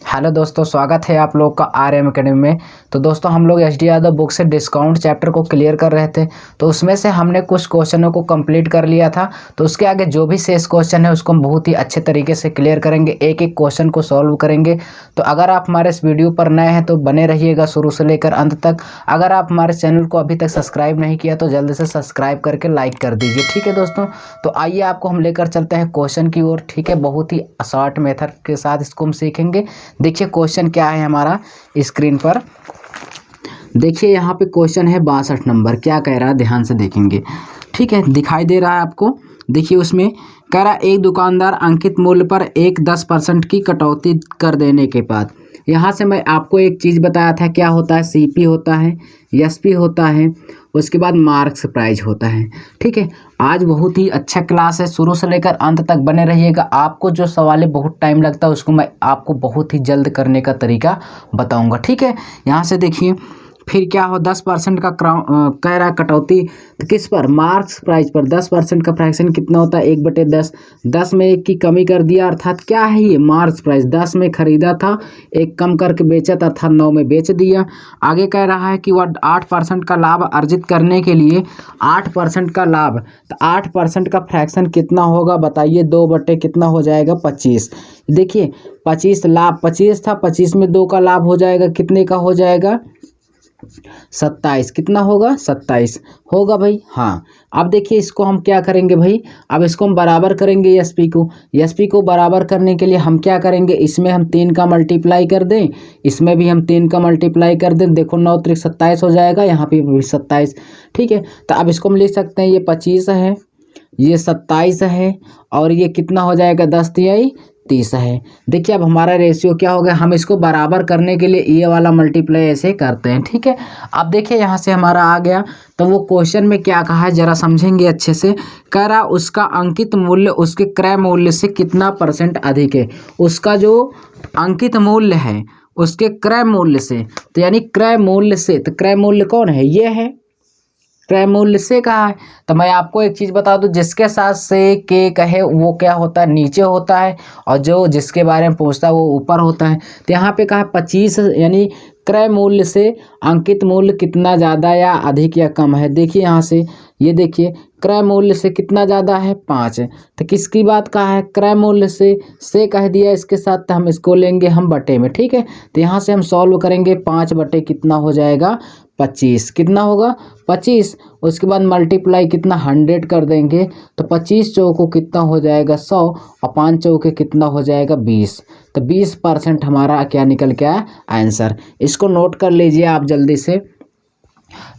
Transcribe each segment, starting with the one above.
Hello दोस्तों, स्वागत है आप लोग का आरएम एकेडमी में। तो दोस्तों हम लोग एच डी यादव बुक से डिस्काउंट चैप्टर को क्लियर कर रहे थे। तो उसमें से हमने कुछ क्वेश्चनों को कंप्लीट कर लिया था। तो उसके आगे जो भी शेष क्वेश्चन है उसको हम बहुत ही अच्छे तरीके से क्लियर करेंगे, एक एक क्वेश्चन को सॉल्व करेंगे। तो अगर आप हमारे इस वीडियो पर नए हैं तो बने रहिएगा शुरू से लेकर अंत तक। अगर आप हमारे चैनल को अभी तक सब्सक्राइब नहीं किया तो जल्दी से सब्सक्राइब करके लाइक कर दीजिए, ठीक है दोस्तों। तो आइए आपको हम लेकर चलते हैं क्वेश्चन की ओर, ठीक है। बहुत ही शॉर्ट मेथड के साथ इसको हम सीखेंगे। देखिए क्वेश्चन क्या है हमारा स्क्रीन पर। देखिए यहाँ पे क्वेश्चन है 62 नंबर। क्या कह रहा है ध्यान से देखेंगे, ठीक है। दिखाई दे रहा है आपको। देखिए उसमें कह रहा है एक दुकानदार अंकित मूल्य पर एक 10% की कटौती कर देने के बाद। यहाँ से मैं आपको एक चीज़ बताया था, क्या होता है, सीपी होता है, एसपी होता है, उसके बाद मार्क्स प्राइज होता है, ठीक है। आज बहुत ही अच्छा क्लास है, शुरू से लेकर अंत तक बने रहिएगा। आपको जो सवालें बहुत टाइम लगता है उसको मैं आपको बहुत ही जल्द करने का तरीका बताऊंगा, ठीक है। यहाँ से देखिए फिर क्या हो, 10% का कह रहा कटौती तो किस पर, मार्क्स प्राइस पर। 10% का फ्रैक्शन कितना होता है, 1/10। 10 में 1 की कमी कर दिया, अर्थात क्या है ये, मार्क्स प्राइस। 10 में खरीदा था, 1 कम करके बेचा था, अर्थात 9 में बेच दिया। आगे कह रहा है कि वह 8% का लाभ अर्जित करने के लिए 8% का लाभ, तो 8% का फ्रैक्शन कितना होगा बताइए। 2 कितना हो जाएगा, 25। देखिए 25 लाभ, 25 था, 25 में 2 का लाभ हो जाएगा, कितने का हो जाएगा, 27। कितना होगा, 27 होगा भाई, हाँ। अब देखिए इसको हम क्या करेंगे भाई, अब इसको हम बराबर करेंगे एसपी को। एसपी को बराबर करने के लिए हम क्या करेंगे, इसमें हम 3 का मल्टीप्लाई कर दें, इसमें भी हम 3 का मल्टीप्लाई कर दें। देखो 9 त्रिक 27 हो जाएगा, यहाँ पे भी 27, ठीक है। तो अब इसको हम लिख सकते हैं, ये 25 है, ये 27 है, और ये कितना हो जाएगा, 10 तिहाई 30 है। देखिए अब हमारा रेशियो क्या हो गया, हम इसको बराबर करने के लिए ये वाला मल्टीप्लाई ऐसे करते हैं, ठीक है। अब देखिए यहाँ से हमारा आ गया। तो वो क्वेश्चन में क्या कहा है जरा समझेंगे अच्छे से। कह रहा उसका अंकित मूल्य उसके क्रय मूल्य से कितना % अधिक है। उसका जो अंकित मूल्य है उसके क्रय मूल्य से, तो यानी क्रय मूल्य से, तो क्रय मूल्य कौन है, ये है, क्रय मूल्य से कहा है। तो मैं आपको एक चीज़ बता दूं, जिसके साथ से के कहे वो क्या होता है, नीचे होता है, और जो जिसके बारे में पूछता है वो ऊपर होता है। तो यहाँ पे कहा 25, यानी क्रय मूल्य से अंकित मूल्य कितना ज़्यादा या अधिक या कम है। देखिए यहाँ से ये देखिए क्रय मूल्य से कितना ज़्यादा है, 5। तो किसकी बात कहा है, क्रय मूल्य से कह दिया इसके साथ, तो हम इसको लेंगे हम बटे में, ठीक है। तो यहाँ से हम सॉल्व करेंगे, 5 बटे कितना हो जाएगा, 25। कितना होगा, 25। उसके बाद मल्टीप्लाई कितना, 100 कर देंगे, तो 25 चौको कितना हो जाएगा, 100, और 5 चौके कितना हो जाएगा, 20। तो 20% हमारा क्या निकल के आया, आंसर। इसको नोट कर लीजिए आप जल्दी से।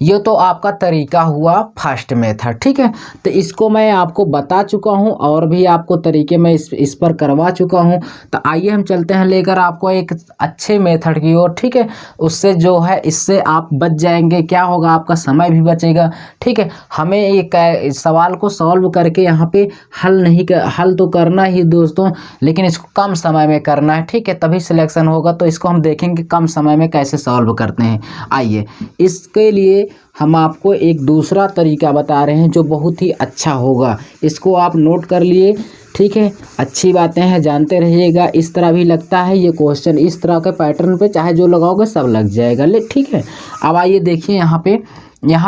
ये तो आपका तरीका हुआ फर्स्ट मेथड, ठीक है। तो इसको मैं आपको बता चुका हूँ, और भी आपको तरीके में इस पर करवा चुका हूँ। तो आइए हम चलते हैं लेकर आपको एक अच्छे मेथड की ओर, ठीक है। उससे जो है इससे आप बच जाएंगे, क्या होगा, आपका समय भी बचेगा, ठीक है। हमें एक सवाल को सॉल्व करके यहाँ पे हल तो करना ही दोस्तों, लेकिन इसको कम समय में करना है, ठीक है, तभी सिलेक्शन होगा। तो इसको हम देखेंगे कम समय में कैसे सॉल्व करते हैं। आइए इसके लिए हम आपको एक दूसरा तरीका बता रहे हैं जो बहुत ही अच्छा होगा। इसको आप नोट कर लिए, ठीक है। अच्छी बातें हैं, जानते रहिएगा। इस तरह भी लगता है ये क्वेश्चन, इस तरह के पैटर्न पे चाहे जो लगाओगे सब लग जाएगा, ले, ठीक है। अब आइए देखिए यहाँ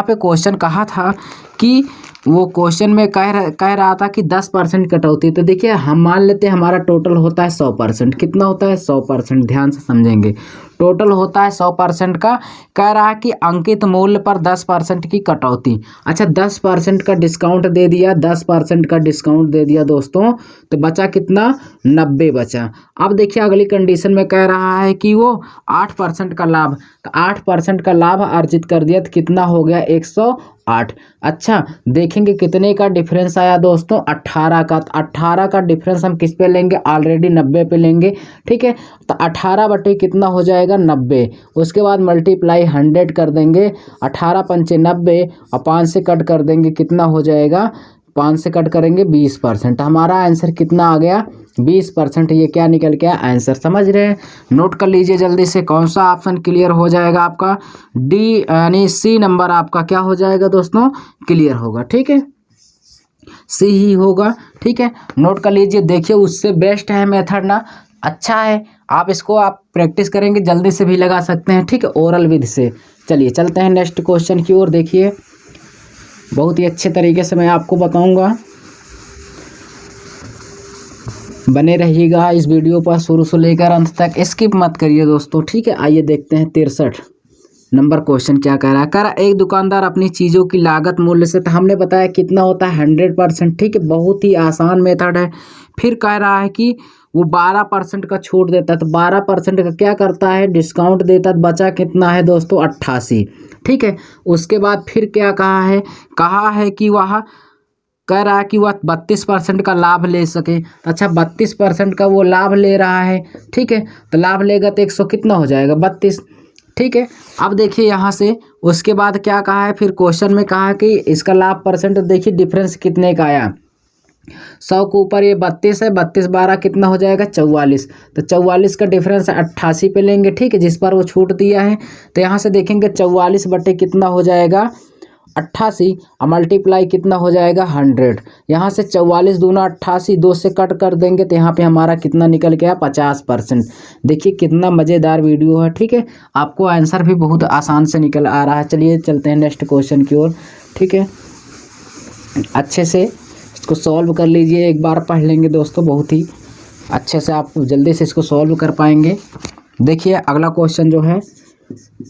पे क्वेश्चन कहा था कि वो क्वेश्चन में कह रहा था कि 10% कटौती। तो देखिए हम मान लेते हैं हमारा टोटल होता है 100%। कितना होता है, 100%। ध्यान से समझेंगे, टोटल होता है 100% का। कह रहा है कि अंकित मूल्य पर 10% की कटौती। अच्छा 10% का डिस्काउंट दे दिया, 10% का डिस्काउंट दे दिया दोस्तों, तो बचा कितना, 90 बचा। अब देखिए अगली कंडीशन में कह रहा है कि वो 8% का लाभ, तो 8% का लाभ अर्जित कर दिया, तो कितना हो गया, 108। अच्छा देखेंगे कितने का डिफरेंस आया दोस्तों, 18 का। 18 का डिफरेंस हम किस पे लेंगे, ऑलरेडी 90 पे लेंगे, ठीक है। तो 18 बटे कितना हो जाएगा, 90। उसके बाद मल्टीप्लाई 100 कर देंगे, 18 पंचे 90, और 5 से कट कर देंगे, कितना हो जाएगा, 5 से कट करेंगे 20%। हमारा आंसर कितना आ गया, 20%। ये क्या निकल गया, आंसर। समझ रहे हैं, नोट कर लीजिए जल्दी से। कौन सा ऑप्शन क्लियर हो जाएगा आपका, डी यानी सी नंबर आपका क्या हो जाएगा दोस्तों, क्लियर होगा, ठीक है। सी ही होगा, ठीक है। नोट कर लीजिए। देखिए उससे बेस्ट है मेथड ना, अच्छा है, आप इसको आप प्रैक्टिस करेंगे जल्दी से भी लगा सकते हैं, ठीक है, ओरल विधि से। चलिए चलते हैं नेक्स्ट क्वेश्चन की ओर। देखिए बहुत ही अच्छे तरीके से मैं आपको बताऊंगा, बने रहिएगा इस वीडियो पर शुरू से लेकर अंत तक, स्किप मत करिए दोस्तों, ठीक है। आइए देखते हैं 63 नंबर क्वेश्चन क्या कह रहा है। कह रहा है एक दुकानदार अपनी चीज़ों की लागत मूल्य से, तो हमने बताया कितना होता है 100%, ठीक है, बहुत ही आसान मेथड है। फिर कह रहा है कि वो 12% का छूट देता है, तो 12% का क्या करता है, डिस्काउंट देता है, बचा कितना है दोस्तों 88, ठीक है। उसके बाद फिर क्या कहा है कि वह कह रहा है कि वह 32% का लाभ ले सके। तो अच्छा 32% का वो लाभ ले रहा है, ठीक है, तो लाभ लेगा तो 100 कितना हो जाएगा 32, ठीक है। अब देखिए यहाँ से उसके बाद क्या कहा है, फिर क्वेश्चन में कहा कि इसका लाभ परसेंट, देखिए डिफरेंस कितने का आया, 100 के ऊपर ये 32 है, 32 12 कितना हो जाएगा 44, तो 44 का डिफरेंस 88 पे लेंगे, ठीक है, जिस पर वो छूट दिया है। तो यहाँ से देखेंगे 44 बटे कितना हो जाएगा 88, और मल्टीप्लाई कितना हो जाएगा 100। यहाँ से 44 दूना 88, 2 से कट कर देंगे तो यहाँ पे हमारा कितना निकल गया 50%। देखिए कितना मज़ेदार वीडियो है, ठीक है, आपको आंसर भी बहुत आसान से निकल आ रहा है। चलिए चलते हैं नेक्स्ट क्वेश्चन की ओर, ठीक है। अच्छे से इसको सॉल्व कर लीजिए, एक बार पढ़ लेंगे दोस्तों, बहुत ही अच्छे से आप जल्दी से इसको सॉल्व कर पाएंगे। देखिए अगला क्वेश्चन जो है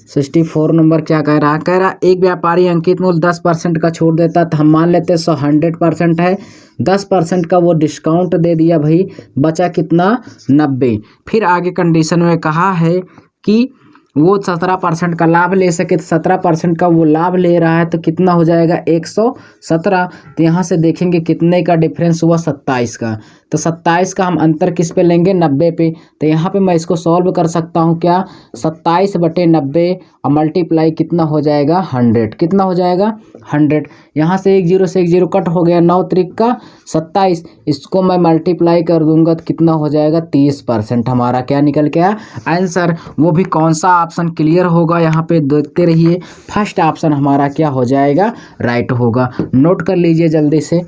64 नंबर क्या कह रहा है। कह रहा एक व्यापारी अंकित मूल्य 10% का छोड़ देता, तो हम मान लेते हैं 100% है, 10% का वो डिस्काउंट दे दिया भाई, बचा कितना 90। फिर आगे कंडीशन में कहा है कि वो 17% का लाभ ले सके, तो 17% का वो लाभ ले रहा है, तो कितना हो जाएगा 117। तो यहाँ से देखेंगे कितने का डिफरेंस हुआ 27 का, तो 27 का हम अंतर किस पे लेंगे 90 पे। तो यहाँ पे मैं इसको सॉल्व कर सकता हूँ क्या, 27 बटे 90 और मल्टीप्लाई कितना हो जाएगा 100, कितना हो जाएगा 100। यहाँ से एक जीरो कट हो गया, 9 त्रिक का 27, इसको मैं मल्टीप्लाई कर दूंगा तो कितना हो जाएगा 30%। हमारा क्या निकल के आया आंसर, वो भी कौन सा ऑप्शन क्लियर होगा, यहाँ पे देखते रहिए, फर्स्ट ऑप्शन हमारा क्या हो जाएगा राइट होगा। नोट कर लीजिए जल्दी से।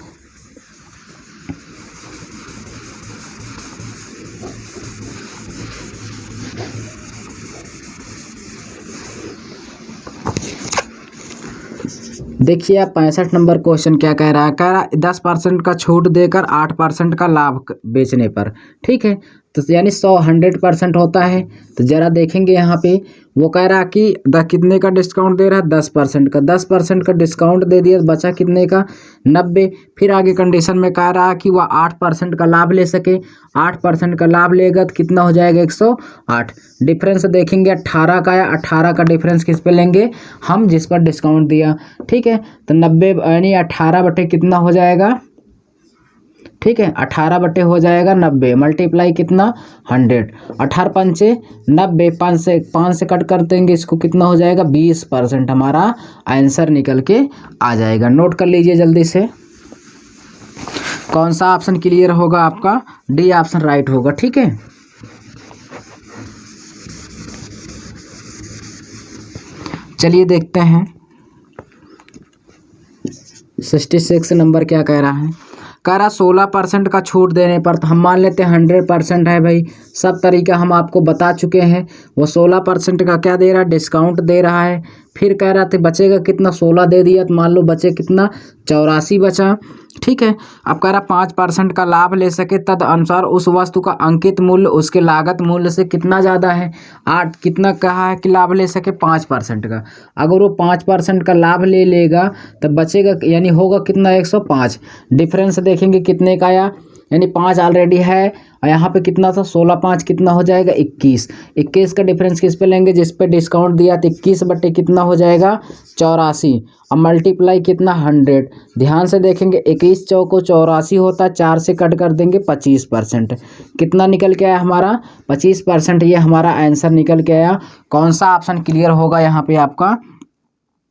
देखिए आप 65 नंबर क्वेश्चन क्या कह रहा है। कह रहा है 10% का छूट देकर 8% का लाभ बेचने पर, ठीक है, तो यानी 100% होता है। तो जरा देखेंगे यहाँ पे वो कह रहा कि कितने का डिस्काउंट दे रहा है 10% का, 10% का डिस्काउंट दे दिया, बचा कितने का 90। फिर आगे कंडीशन में कह रहा कि वह 8% का लाभ ले सके, 8% का लाभ लेगा तो कितना हो जाएगा 108। डिफरेंस देखेंगे 18 का या 18 का डिफरेंस किस पे लेंगे हम, जिस पर डिस्काउंट दिया, ठीक है। तो 90 यानी 18 बटे कितना हो जाएगा, ठीक है, 18 बटे हो जाएगा 90, मल्टीप्लाई कितना 100, 18 पंचे 90, 5 से कट कर देंगे, इसको कितना हो जाएगा 20%। हमारा आंसर निकल के आ जाएगा। नोट कर लीजिए जल्दी से, कौन सा ऑप्शन क्लियर होगा आपका, डी ऑप्शन राइट होगा, ठीक है। चलिए देखते हैं 66 नंबर क्या कह रहा है। कह रहा 16% का छूट देने पर, तो हम मान लेते हैं 100% है भाई, सब तरीका हम आपको बता चुके हैं। वो 16% का क्या दे रहा है डिस्काउंट दे रहा है। फिर कह रहा था बचेगा कितना, 16 दे दिया तो मान लो बचे कितना 84 बचा, ठीक है। अब कह रहा 5% का लाभ ले सके, तद अनुसार उस वस्तु का अंकित मूल्य उसके लागत मूल्य से कितना ज़्यादा है 8, कितना कहा है कि लाभ ले सके 5% का। अगर वो 5% का लाभ ले लेगा तो बचेगा यानी होगा कितना 105। डिफरेंस देखेंगे कितने का आया, यानी 5 ऑलरेडी है और यहाँ पे कितना था 16 5 कितना हो जाएगा 21। 21 का डिफरेंस किस पे लेंगे, जिस पे डिस्काउंट दिया, तो 21 बटे कितना हो जाएगा 84 और मल्टीप्लाई कितना 100। ध्यान से देखेंगे 21 चौको 84 होता है, 4 से कट कर देंगे 25%, कितना निकल के आया हमारा 25%। ये हमारा आंसर निकल के आया। कौन सा ऑप्शन क्लियर होगा यहाँ पे आपका,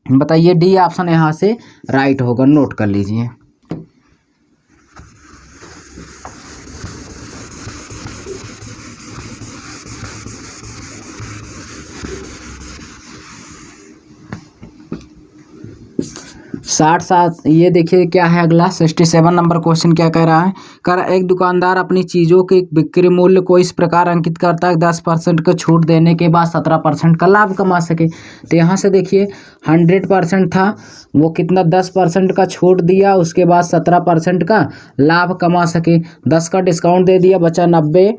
बताइए, डी ऑप्शन यहाँ से राइट होगा। नोट कर लीजिए। 60 सात ये देखिए क्या है अगला 67 नंबर क्वेश्चन क्या कह रहा है। एक दुकानदार अपनी चीज़ों के बिक्री मूल्य को इस प्रकार अंकित करता है 10% का छूट देने के बाद 17% का लाभ कमा सके। तो यहाँ से देखिए 100% था, वो कितना 10% का छूट दिया, उसके बाद 17% का लाभ कमा सके। 10 का डिस्काउंट दे दिया, बचा 90।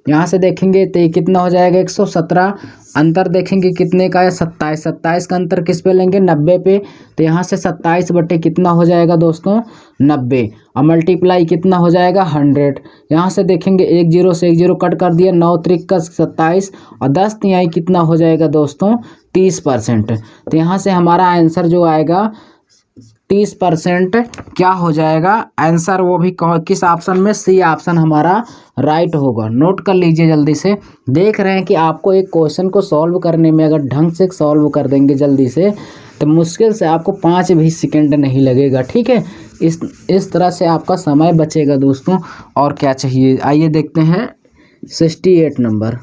यहाँ से देखेंगे तो ये कितना हो जाएगा 117। अंतर देखेंगे कितने का है 27। 27 का अंतर किस पे लेंगे 90 पे। तो यहाँ से 27 बटे कितना हो जाएगा दोस्तों 90, और मल्टीप्लाई कितना हो जाएगा 100। यहाँ से देखेंगे 1 0 से 1 0 कट कर दिया, 9 त्रिक का 27 और 10 तिहाई कितना हो जाएगा दोस्तों 30%। तो यहाँ से हमारा आंसर जो आएगा 30% क्या हो जाएगा आंसर, वो भी किस ऑप्शन में, सी ऑप्शन हमारा राइट होगा। नोट कर लीजिए जल्दी से। देख रहे हैं कि आपको एक क्वेश्चन को सॉल्व करने में अगर ढंग से सॉल्व कर देंगे जल्दी से तो मुश्किल से आपको 5 भी सेकंड नहीं लगेगा। ठीक है, इस तरह से आपका समय बचेगा दोस्तों। और क्या चाहिए, आइए देखते हैं 68 नंबर।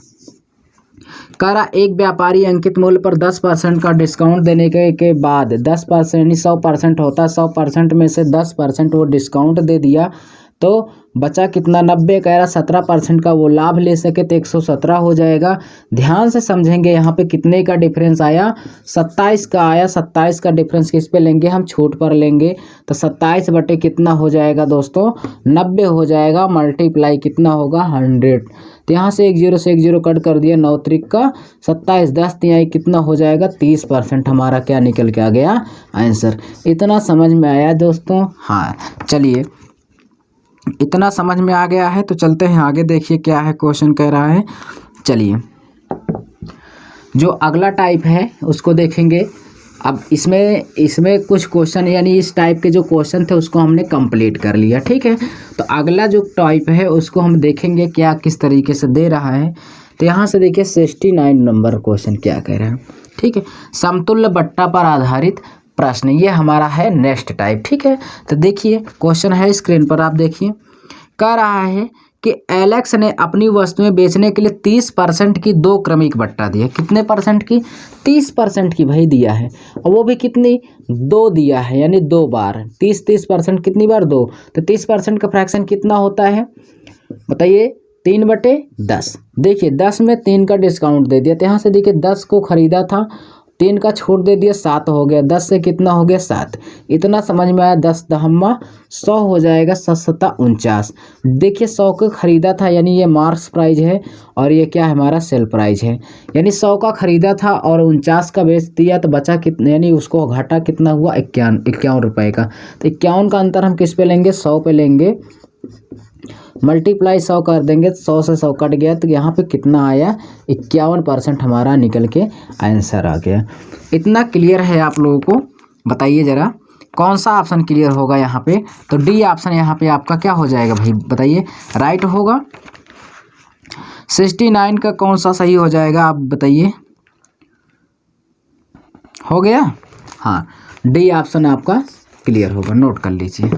एक व्यापारी अंकित मूल्य पर 10% का डिस्काउंट देने के बाद 10% यानी 100% होता है, 100% में से 10% वो डिस्काउंट दे दिया तो बचा कितना 90। 17% का वो लाभ ले सके तो 117 हो जाएगा। ध्यान से समझेंगे यहाँ पे कितने का डिफरेंस आया 27 का आया। 27 का डिफरेंस किस पे लेंगे हम, छूट पर लेंगे। तो 27 बटे कितना हो जाएगा दोस्तों 90 हो जाएगा, मल्टीप्लाई कितना होगा 100। तो यहाँ से 1 0 से 1 0 कट कर दिया, 9 त्रिक का 27, 10 तिहाई कितना हो जाएगा 30% हमारा क्या निकल के आ गया आंसर। इतना समझ में आया दोस्तों। हाँ चलिए, इतना समझ में आ गया है तो चलते हैं आगे। देखिए क्या है क्वेश्चन कह रहा है। चलिए जो अगला टाइप है उसको देखेंगे। अब इसमें कुछ क्वेश्चन यानी इस टाइप के जो क्वेश्चन थे उसको हमने कंप्लीट कर लिया। ठीक है, तो अगला जो टाइप है उसको हम देखेंगे क्या किस तरीके से दे रहा है। तो यहाँ से देखिए 69 नंबर क्वेश्चन क्या कह रहा है। ठीक है, समतुल्य बट्टा पर आधारित प्रश्न, ये हमारा है नेक्स्ट टाइप। ठीक है, तो देखिए क्वेश्चन है स्क्रीन पर, आप देखिए। कह रहा है कि एलेक्स ने अपनी वस्तुएं बेचने के लिए 30% की 2 क्रमिक बट्टा दिया। कितने परसेंट की, 30% की भाई दिया है, और वो भी कितनी 2 दिया है, यानी 2 बार। 30% कितनी बार 2, तो 30% का फ्रैक्शन कितना होता है बताइए 3/10। देखिए 10 में 3 का डिस्काउंट दे दिया, तो यहाँ से देखिए 10 को खरीदा था, 3 का छूट दे दिया, 7 हो गया। 10 से कितना हो गया 7। इतना समझ में आया। 10 दहम्मा 100 हो जाएगा, 7 49। देखिए 100 को खरीदा था यानी ये मार्क्स प्राइस है, और ये क्या है हमारा सेल प्राइस है। यानी 100 का खरीदा था और 49 का बेच दिया, तो बचा कितना, यानी उसको घाटा कितना हुआ 51 रुपये का। तो 51 का अंतर हम किस पे लेंगे 100 पे लेंगे, मल्टीप्लाई 100 कर देंगे, 100 से 100 कट गया, तो यहाँ पे कितना आया 51% हमारा निकल के आंसर आ गया। इतना क्लियर है आप लोगों को, बताइए ज़रा कौन सा ऑप्शन क्लियर होगा यहाँ पे। तो डी ऑप्शन यहाँ पे आपका क्या हो जाएगा भाई बताइए, राइट होगा। 69 का कौन सा सही हो जाएगा आप बताइए, हो गया। हाँ, डी ऑप्शन आपका क्लियर होगा, नोट कर लीजिए।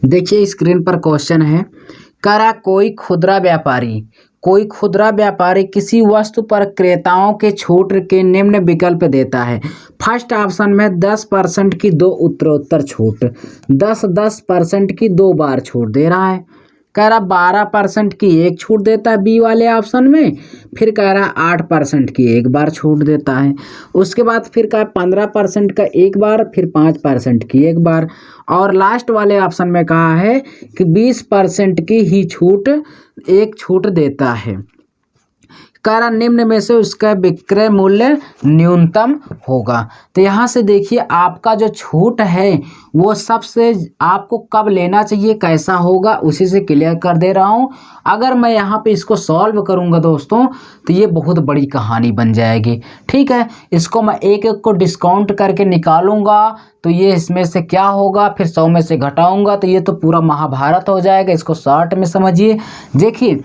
देखिए स्क्रीन पर क्वेश्चन है। कोई खुदरा व्यापारी किसी वस्तु पर क्रेताओं के छूट के निम्न विकल्प देता है। फर्स्ट ऑप्शन में 10% की 2 उत्तरोत्तर छूट, 10% की 2 बार छूट दे रहा है। 12% की 1 छूट देता है बी वाले ऑप्शन में, फिर 8% की 1 बार छूट देता है। उसके बाद फिर 15% का 1 बार, फिर 5% की 1 बार, और लास्ट वाले ऑप्शन में कहा है कि 20% की ही छूट 1 छूट देता है। निम्न में से उसका विक्रय मूल्य न्यूनतम होगा। तो यहाँ से देखिए आपका जो छूट है वो सबसे आपको कब लेना चाहिए, कैसा होगा, उसी से क्लियर कर दे रहा हूँ। अगर मैं यहाँ पे इसको सॉल्व करूँगा दोस्तों तो ये बहुत बड़ी कहानी बन जाएगी। ठीक है, इसको मैं एक एक को डिस्काउंट करके निकालूंगा तो ये इसमें से क्या होगा, फिर 100 में से घटाऊंगा तो ये तो पूरा महाभारत हो जाएगा। इसको शॉर्ट में समझिए। देखिए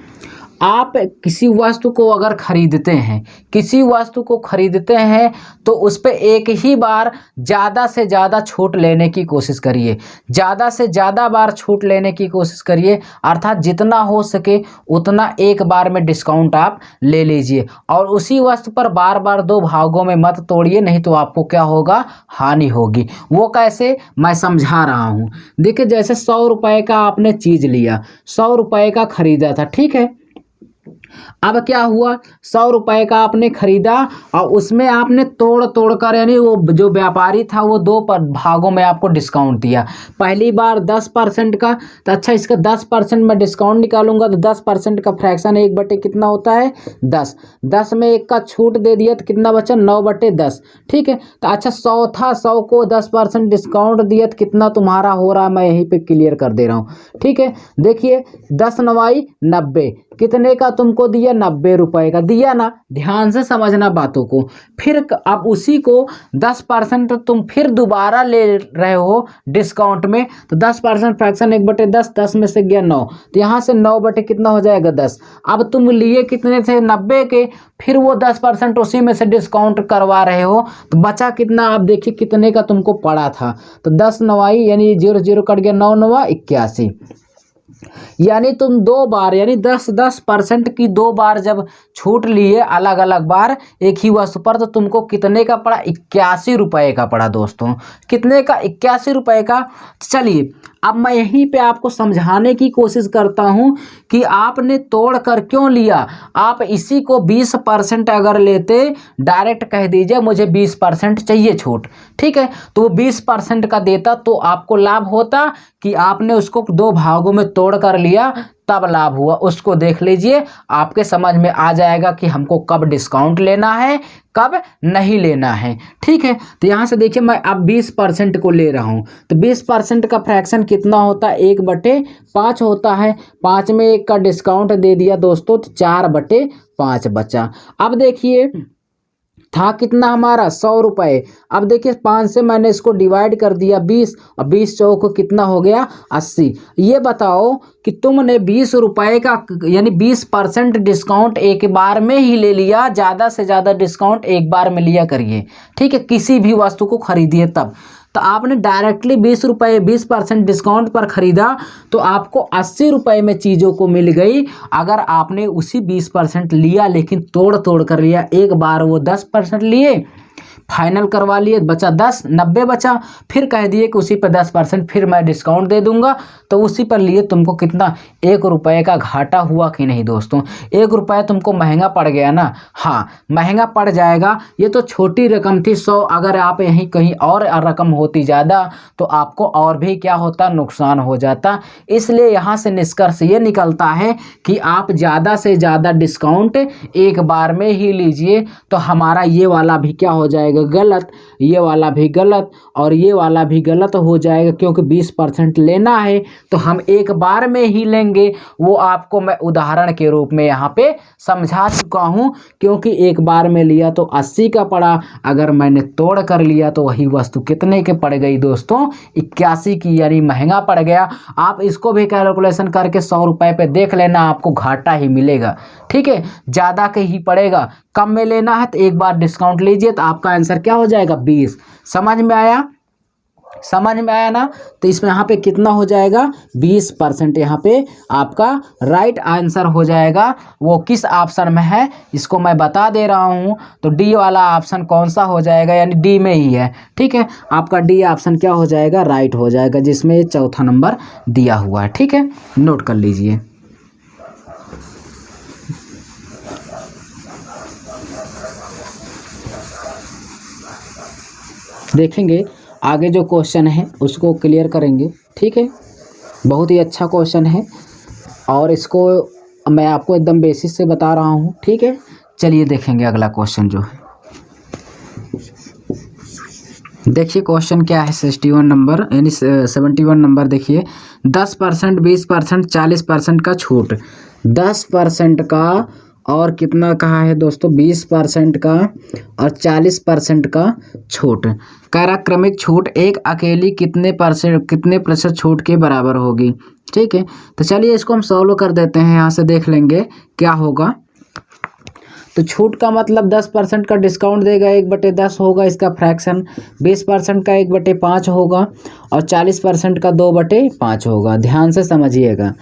आप किसी वस्तु को अगर खरीदते हैं, किसी वस्तु को खरीदते हैं तो उस पे एक ही बार ज़्यादा से ज़्यादा छूट लेने की कोशिश करिए, ज़्यादा से ज़्यादा बार छूट लेने की कोशिश करिए, अर्थात जितना हो सके उतना एक बार में डिस्काउंट आप ले लीजिए और उसी वस्तु पर बार बार दो भागों में मत तोड़िए, नहीं तो आपको क्या होगा, हानि होगी। वो कैसे, मैं समझा रहा हूँ। देखिए जैसे 100 रुपये का आपने चीज़ लिया, 100 रुपये का खरीदा था, ठीक है। अब क्या हुआ, 100 रुपये का आपने खरीदा और उसमें आपने तोड़ तोड़ कर, यानी वो जो व्यापारी था वो दो भागों में आपको डिस्काउंट दिया। पहली बार 10% का, तो अच्छा इसका 10% में डिस्काउंट निकालूंगा तो 10% का फ्रैक्शन 1/, कितना होता है 10। 10 में 1 का छूट दे दिया तो कितना बचा, 9/10, ठीक है। तो अच्छा 100 था, 100 को 10% डिस्काउंट दिया तो कितना तुम्हारा हो रहा है, मैं यहीं पे क्लियर कर दे रहा हूँ, ठीक है। देखिए 10 9 90, कितने का तुमको दिया, 90 रुपये का दिया ना। ध्यान से समझना बातों को। फिर अब उसी को 10% तुम फिर दोबारा ले रहे हो डिस्काउंट में, तो 10% फ्रैक्शन 1/10, 10 में से गया 9, तो यहाँ से 9 कितना हो जाएगा 10। अब तुम लिए कितने थे, 90 के, फिर वो 10% उसी में से डिस्काउंट करवा रहे हो, तो बचा कितना, आप देखिए कितने का तुमको पड़ा था। तो 10 9 यानी 0 0 कट गया, 9 9 81, यानी तुम दो बार, यानी 10% की दो बार जब छूट लिए अलग अलग बार एक ही वस्तु पर, तो तुमको कितने का पड़ा, 81 रुपये का पड़ा दोस्तों। कितने का, 81 रुपये का। चलिए अब मैं यहीं पे आपको समझाने की कोशिश करता हूं कि आपने तोड़ कर क्यों लिया। आप इसी को 20% अगर लेते, डायरेक्ट कह दीजिए मुझे 20% चाहिए छूट, ठीक है, तो वो 20% का देता तो आपको लाभ होता कि आपने उसको दो भागों में तोड़ कर लिया, तब लाभ हुआ। उसको देख लीजिए, आपके समझ में आ जाएगा कि हमको कब डिस्काउंट लेना है, कब नहीं लेना है, ठीक है। तो यहाँ से देखिए मैं अब 20% को ले रहा हूँ, तो 20% का फ्रैक्शन कितना होता है, 1/5 होता है। 5 में 1 का डिस्काउंट दे दिया दोस्तों, तो 4/5 बचा। अब देखिए था कितना हमारा, 100 रुपये। अब देखिए 5 से मैंने इसको डिवाइड कर दिया 20, और 20 चौक कितना हो गया, 80। ये बताओ कि तुमने 20 रुपये का, यानी 20% डिस्काउंट एक बार में ही ले लिया। ज़्यादा से ज़्यादा डिस्काउंट एक बार में लिया करिए, ठीक है, किसी भी वस्तु को खरीदिए तब। तो आपने डायरेक्टली 20 रुपये 20% डिस्काउंट पर ख़रीदा तो आपको 80 रुपये में चीज़ों को मिल गई। अगर आपने उसी 20% लिया लेकिन तोड़ तोड़ कर लिया, एक बार वो 10% लिए, फाइनल करवा लिए, बचा 10, 90 बचा, फिर कह दिए कि उसी पर 10% फिर मैं डिस्काउंट दे दूंगा, तो उसी पर लिए तुमको कितना, 1 रुपये का घाटा हुआ कि नहीं दोस्तों। 1 रुपया तुमको महंगा पड़ गया ना, हाँ महंगा पड़ जाएगा। ये तो छोटी रकम थी 100, अगर आप यहीं कहीं और रकम होती ज़्यादा तो आपको और भी क्या होता, नुकसान हो जाता। इसलिए यहाँ से निष्कर्ष ये निकलता है कि आप ज़्यादा से ज़्यादा डिस्काउंट एक बार में ही लीजिए, तो हमारा ये वाला भी क्या हो जाएगा, गलत, ये वाला भी गलत और ये वाला भी गलत हो जाएगा, क्योंकि 20% लेना है तो हम एक बार में ही लेंगे। वो आपको मैं उदाहरण के रूप में यहाँ पे समझा चुका हूँ, क्योंकि एक बार में लिया तो 80 का पड़ा, अगर मैंने तोड़ कर लिया तो वही वस्तु कितने के पड़ गई दोस्तों, 81 की, यानी महंगा पड़ गया। आप इसको भी कैलकुलेशन करके 100 रुपये पे देख लेना, आपको घाटा ही मिलेगा, ठीक है, ज़्यादा के ही पड़ेगा। कम में लेना है तो एक बार डिस्काउंट लीजिए, तो आपका आंसर क्या हो जाएगा, 20। समझ में आया, समझ में आया ना। तो इसमें यहाँ पे कितना हो जाएगा, 20% यहाँ पे आपका राइट आंसर हो जाएगा। वो किस ऑप्शन में है इसको मैं बता दे रहा हूँ, तो डी वाला ऑप्शन कौन सा हो जाएगा, यानी डी में ही है, ठीक है। आपका डी ऑप्शन क्या हो जाएगा, राइट हो जाएगा, जिसमें चौथा नंबर दिया हुआ है, ठीक है, नोट कर लीजिए। देखेंगे आगे जो क्वेश्चन है उसको क्लियर करेंगे, ठीक है। बहुत ही अच्छा क्वेश्चन है और इसको मैं आपको एकदम बेसिस से बता रहा हूँ, ठीक है। चलिए देखेंगे अगला क्वेश्चन जो है। देखिए क्वेश्चन क्या है, 61 नंबर यानी 71 नंबर। देखिए 10%, 20%, 40% का छूट, 10% का और कितना कहा है दोस्तों, 20% का और 40% का छूट। कह रहा क्रमिक छूट एक अकेली कितने प्रतिशत छूट के बराबर होगी। ठीक है, तो चलिए इसको हम सॉल्व कर देते हैं, यहाँ से देख लेंगे क्या होगा। तो छूट का मतलब 10% का डिस्काउंट देगा, 1/10 होगा इसका फ्रैक्शन, 20% का 1/5 होगा और 40% का 2/5 होगा। ध्यान से समझिएगा,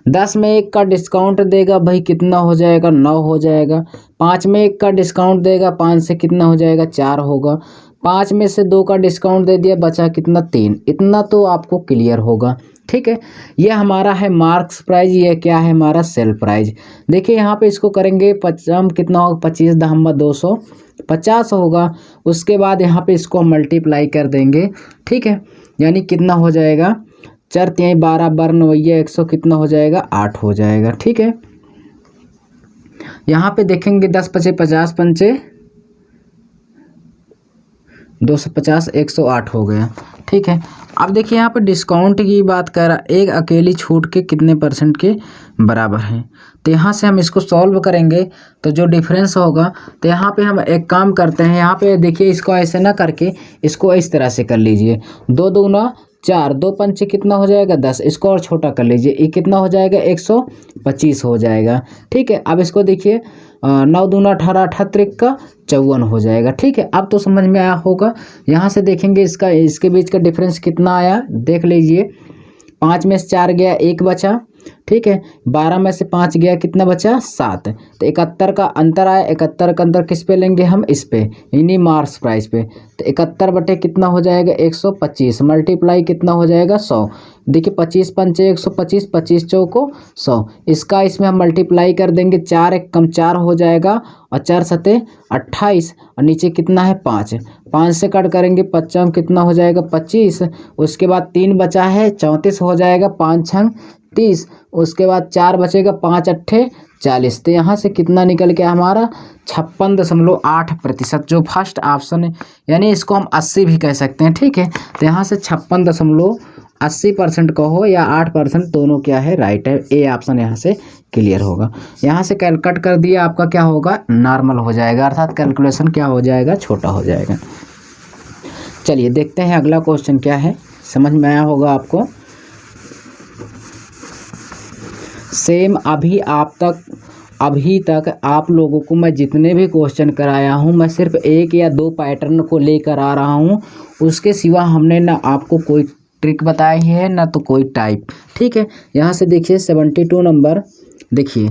10 में 1 का डिस्काउंट देगा भाई, कितना हो जाएगा, 9 हो जाएगा। 5 में 1 का डिस्काउंट देगा, 5 से कितना हो जाएगा, 4 होगा। 5 में से 2 का डिस्काउंट दे दिया, बचा कितना, 3। इतना तो आपको क्लियर होगा। ठीक है, ये हमारा है मार्क्स प्राइज, ये क्या है हमारा सेल प्राइज। देखिए यहाँ पे इसको करेंगे हम कितना होगा, 25 दहम्बा 250 होगा। उसके बाद यहाँ पे इसको मल्टीप्लाई कर देंगे। ठीक है, यानी कितना हो जाएगा, 4 3 12 12 9 100 कितना हो जाएगा, 8 हो जाएगा। ठीक है, यहाँ पे देखेंगे 10 5 50 पंचे 250 108 हो गया। ठीक है, अब देखिए यहाँ पे डिस्काउंट की बात कर रहा, एक अकेली छूट के कितने % के बराबर है। तो यहाँ से हम इसको सॉल्व करेंगे तो जो डिफरेंस होगा, तो यहाँ पे हम एक काम करते हैं, यहाँ पे देखिए इसको ऐसे ना करके इसको इस तरह से कर लीजिए, 2 दूना 4, 2 पंचे कितना हो जाएगा, 10। इसको और छोटा कर लीजिए, ये कितना हो जाएगा, 125 हो जाएगा। ठीक है, अब इसको देखिए 9 दूना 18, 18 का 54 हो जाएगा। ठीक है, अब तो समझ में आया होगा। यहाँ से देखेंगे इसके बीच का डिफरेंस कितना आया, देख लीजिए। 5 में से 4 गया, 1 बचा। ठीक है, 12 में से 5 गया, कितना बचा, 7। तो 71 का अंतर आया, 71 का अंतर किस पे लेंगे हम, इस पे, यानी मार्क्स प्राइस पे। तो 71 बटे कितना हो जाएगा, 125 मल्टीप्लाई कितना हो जाएगा, 100। देखिए 25 पंचे 125, 25 चौको 100, इसका इसमें हम मल्टीप्लाई कर देंगे, 4 1 कम 4 हो जाएगा और 4 सते 28 और नीचे कितना है, 5। 5 से कट करेंगे, 55 कितना हो जाएगा, 25। उसके बाद 3 बचा है, 34 हो जाएगा, 5 छंग 30। उसके बाद 4 बचेगा, 5 अट्ठे 40। तो यहाँ से कितना निकल के हमारा 56.8%, जो फर्स्ट ऑप्शन है, यानी इसको हम 80 भी कह सकते हैं। ठीक है, तो यहाँ से 56.80% कहो या 8%, दोनों क्या है, राइट है। ए ऑप्शन यहाँ से क्लियर होगा। यहाँ से कैलकुलेट कर दिया, आपका क्या होगा, नॉर्मल हो जाएगा, अर्थात कैलकुलेशन क्या हो जाएगा, छोटा हो जाएगा। चलिए देखते हैं अगला क्वेश्चन क्या है, समझ में आया होगा आपको। सेम अभी तक आप लोगों को मैं जितने भी क्वेश्चन कराया हूँ, मैं सिर्फ 1 या 2 पैटर्न को लेकर आ रहा हूँ, उसके सिवा हमने ना आपको कोई ट्रिक बताई है ना तो कोई टाइप। ठीक है, यहाँ से देखिए 72 नंबर, देखिए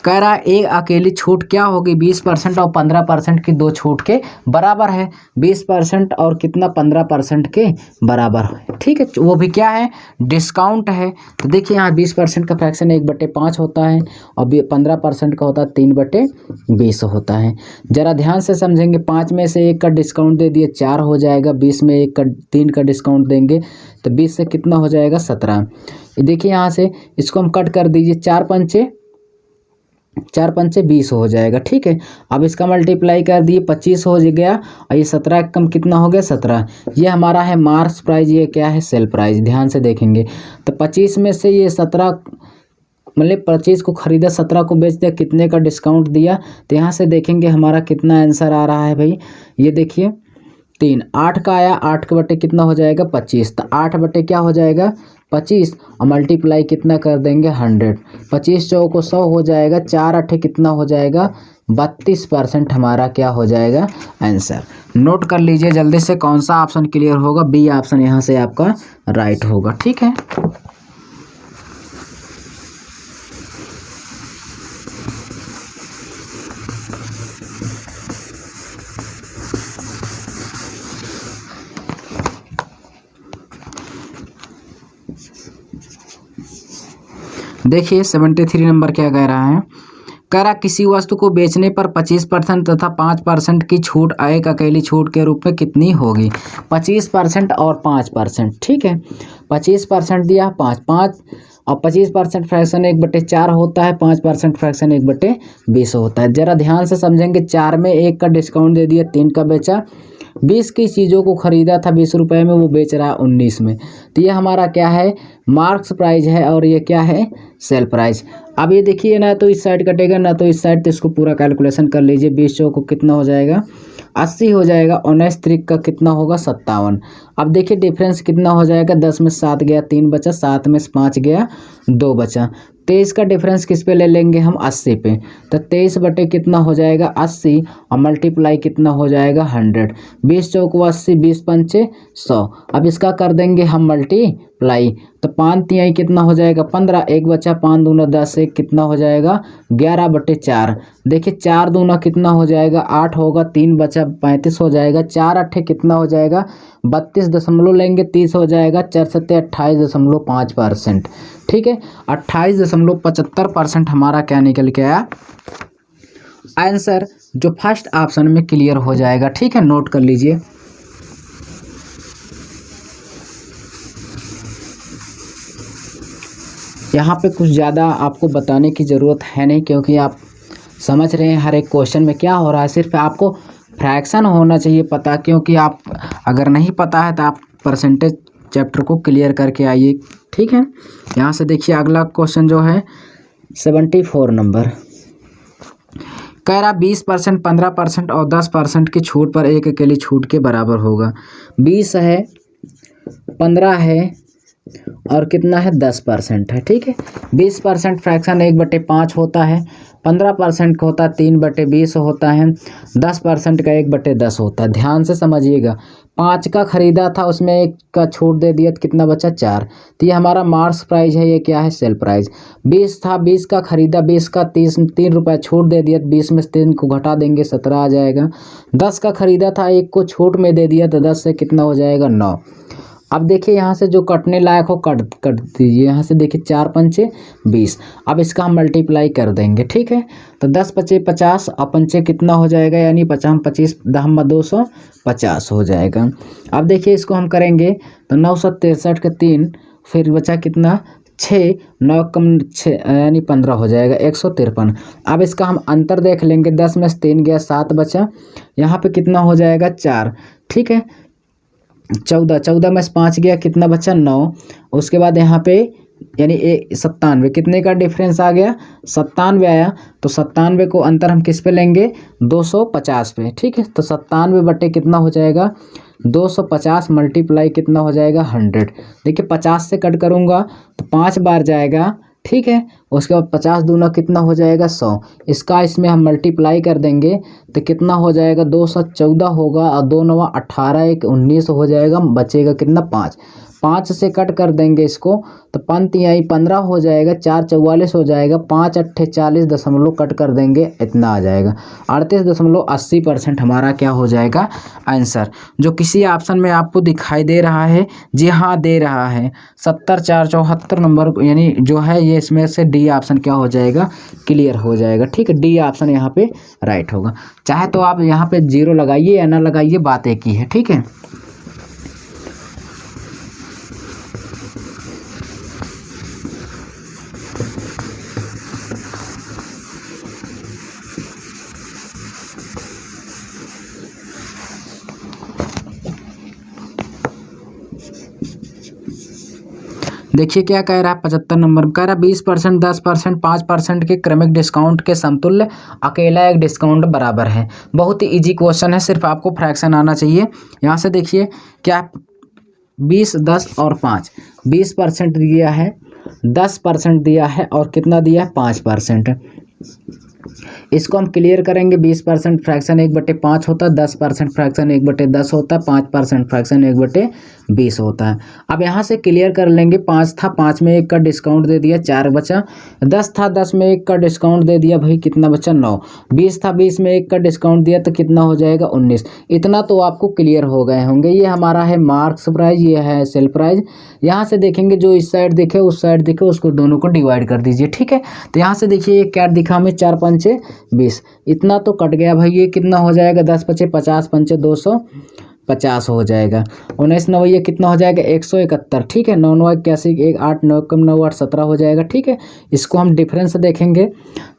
कह रहा है एक अकेली छूट क्या होगी, 20% और 15% की दो छूट के बराबर है। 20% और कितना, 15% के बराबर है। ठीक है, वो भी क्या है, डिस्काउंट है। तो देखिए यहाँ 20% का फ्रैक्शन 1/5 होता है और 15% का होता है 3/20 होता है। ज़रा ध्यान से समझेंगे, 5 में से 1 का डिस्काउंट दे दिए, 4 हो जाएगा। 20 में 3 का डिस्काउंट देंगे तो 20 से कितना हो जाएगा, 17। देखिए यहाँ से इसको हम कट कर दीजिए, 4 पंचे 20 हो जाएगा। ठीक है, अब इसका मल्टीप्लाई कर दिए, 25 हो गया और ये 17 कम कितना हो गया, 17। ये हमारा है मार्क्स प्राइस, ये क्या है, सेल प्राइस। ध्यान से देखेंगे तो 25 में से ये 17, मतलब 25 को खरीदा, 17 को बेच दिया, कितने का डिस्काउंट दिया। तो यहाँ से देखेंगे हमारा कितना आंसर आ रहा है भाई, ये देखिए 3, 8 का आया, 8 के बटे कितना हो जाएगा, 25। तो 8 बटे क्या हो जाएगा, 25 और मल्टीप्लाई कितना कर देंगे, 100। 25 चौको 100 हो जाएगा, 4 अट्ठे कितना हो जाएगा, 32% हमारा क्या हो जाएगा, आंसर। नोट कर लीजिए जल्दी से, कौन सा ऑप्शन क्लियर होगा, बी ऑप्शन यहाँ से आपका राइट होगा। ठीक है, देखिए 73 नंबर क्या कह रहा है, कह रहा किसी वस्तु को बेचने पर 25% तथा 5% की छूट एक अकेली छूट के रूप में कितनी होगी। 25% और 5%। ठीक है, 25% दिया, 5 और 25% फ्रैक्शन 1/4 होता है, 5% फ्रैक्शन 1/20 होता है। ज़रा ध्यान से समझेंगे, 4 में 1 का डिस्काउंट दे दिया, 3 का बेचा। 20 की चीज़ों को ख़रीदा था 20 रुपए में, वो बेच रहा 19 में। तो ये हमारा क्या है, मार्क्स प्राइस है और ये क्या है, सेल प्राइस। अब ये देखिए ना तो इस साइड कटेगा ना तो इस साइड, तो इसको पूरा कैलकुलेशन कर लीजिए। 20 चौको कितना हो जाएगा 80 हो जाएगा। 19 त्रिक का कितना होगा 57। अब देखिए डिफरेंस कितना हो जाएगा, 10 में 7 गया 3 बचा, 7 में 5 गया 2 बचा। 23 का डिफरेंस किस पे ले लेंगे हम 80 पे, तो 23 बटे कितना हो जाएगा 80 और मल्टीप्लाई कितना हो जाएगा 100। 20 चौको 80, 20 पंचे 100। अब इसका कर देंगे हम मल्टीप्लाई, तो 5 तिहाई कितना हो जाएगा 15, 1 बचा 5 दूना 10, 1 कितना हो जाएगा 11 बटे 4। देखिए 4 दूना कितना हो जाएगा 8 होगा, 3 बचा 35 हो जाएगा। 4 अट्ठे कितना हो जाएगा 32 दशमलव लेंगे 30 हो जाएगा। 4 सत्ते 28.5%। ठीक है, 28.75% हमारा क्या निकल के आया आंसर, जो फर्स्ट ऑप्शन में क्लियर हो जाएगा। ठीक है, नोट कर लीजिए। यहाँ पे कुछ ज़्यादा आपको बताने की ज़रूरत है नहीं, क्योंकि आप समझ रहे हैं हर एक क्वेश्चन में क्या हो रहा है। सिर्फ आपको फ्रैक्शन होना चाहिए पता, क्योंकि आप अगर नहीं पता है तो आप परसेंटेज चैप्टर को क्लियर करके आइए। ठीक है, यहाँ से देखिए अगला क्वेश्चन जो है 74 नंबर कह रहा 20%, 15% और 10% की छूट पर एक अकेली छूट के बराबर होगा। 20 है, 15 है और कितना है 10% है। ठीक है, 20% फ्रैक्शन 1/5 होता है, 15% का होता है 3/20 होता है, 10% का 1/10 होता है। ध्यान से समझिएगा, 5 का खरीदा था उसमें 1 का छूट दे दिया तो कितना बचा 4, तो ये हमारा मार्क्स प्राइस है, ये क्या है सेल प्राइस। 20 था, 20 का खरीदा, 20 का 3 रुपये छूट दे दिया, 20 में से 3 को घटा देंगे 17 आ जाएगा। 10 का खरीदा था, 1 को छूट में दे दिया तो 10 से कितना हो जाएगा 9। अब देखिए यहाँ से जो कटने लायक हो कट दीजिए। यहाँ से देखिए 4 पंचे 20। अब इसका हम मल्टीप्लाई कर देंगे। ठीक है, तो 10 पचे 50 और पंचे कितना हो जाएगा, यानी 50 25 10 250 हो जाएगा। अब देखिए इसको हम करेंगे तो 963 के 3, फिर बचा कितना 6, 9 कम 6 यानी 15 हो जाएगा 153। अब इसका हम अंतर देख लेंगे, 10 में से 3 गया 7 बचा, यहाँ पे कितना हो जाएगा 4। ठीक है, 14 में से 5 गया कितना बचा 9। उसके बाद यहाँ पे यानी 97, कितने का डिफरेंस आ गया 97 आया, तो 97 को अंतर हम किस पे लेंगे 250 पे। ठीक है, तो 97 बटे कितना हो जाएगा 250 मल्टीप्लाई कितना हो जाएगा 100। देखिए 50 से कट करूँगा तो 5 बार जाएगा। ठीक है, उसके बाद 50 दूना कितना हो जाएगा 100। इसका इसमें हम मल्टीप्लाई कर देंगे तो कितना हो जाएगा 214 होगा, और 2 9 18 1 19 हो जाएगा। बचेगा कितना 5 से कट कर देंगे इसको तो 5 तिहाई 15 हो जाएगा, 4 44 हो जाएगा, 5 अट्ठे 40 दशमलव कट कर देंगे, इतना आ जाएगा 38.80% हमारा क्या हो जाएगा आंसर, जो किसी ऑप्शन में आपको दिखाई दे रहा है। जी हाँ, दे रहा है 70 4 74 नंबर, यानी जो है ये इसमें से डी ऑप्शन क्या हो जाएगा क्लियर हो जाएगा। ठीक है, डी ऑप्शन यहाँ पे राइट होगा। चाहे तो आप यहाँ पे 0 लगाइए या ना लगाइए, बात एक ही है। ठीक है, देखिए क्या कह रहा है 75 नंबर कह रहा है 20%, 10%, 5% के क्रमिक डिस्काउंट के समतुल्य अकेला एक डिस्काउंट बराबर है। बहुत ही इजी क्वेश्चन है, सिर्फ आपको फ्रैक्शन आना चाहिए। यहाँ से देखिए क्या 20, 10 और 5, 20% दिया है, 10% दिया है और कितना दिया है 5%। इसको हम क्लियर करेंगे। 20% फ्रैक्शन 1/5 होता है, 10% फ्रैक्शन 1/10 होता है, 5% फ्रैक्शन 1/20 होता है। अब यहाँ से क्लियर कर लेंगे। 5 था, 5 में 1 का डिस्काउंट दे दिया 4 बचा। 10 था, 10 में 1 का डिस्काउंट दे दिया भाई कितना बचा 9। 20 था, 20 में 1 का डिस्काउंट दिया तो कितना हो जाएगा 19। इतना तो आपको क्लियर हो गए होंगे। ये हमारा है मार्क्स प्राइस, ये है सेल प्राइस। यहाँ से देखेंगे जो इस साइड दिखे उस साइड दिखे उसको दोनों को डिवाइड कर दीजिए। ठीक है, तो यहाँ से देखिए ये क्या दिखा हमें 4 पंचे 20, इतना तो कट गया भाई। ये कितना हो जाएगा 10 पचे 50 पंचे 250 हो जाएगा। 19 9 ये कितना हो जाएगा 171। ठीक है, 9 9 81 1 8 9 कम 9 8 17 हो जाएगा। ठीक है, इसको हम डिफरेंस देखेंगे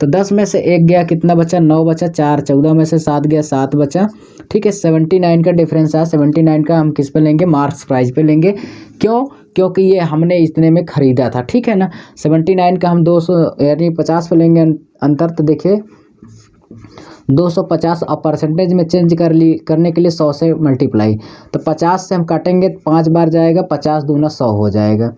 तो 10 में से 1 गया कितना बचा 9 बचा, 4 14 में से 7 गया 7 बचा। ठीक है, 79 का डिफरेंस है। 79 का हम किस पे लेंगे मार्क्स प्राइस पे लेंगे। क्यों? क्योंकि ये हमने इतने में ख़रीदा था, ठीक है ना। 79 का हम 200 यानी 50 पे लेंगे अंतर, तो देखिए 250 और परसेंटेज में चेंज करने के लिए 100 से मल्टीप्लाई, तो 50 से हम काटेंगे 5 बार जाएगा, 50 दूना 100 हो जाएगा।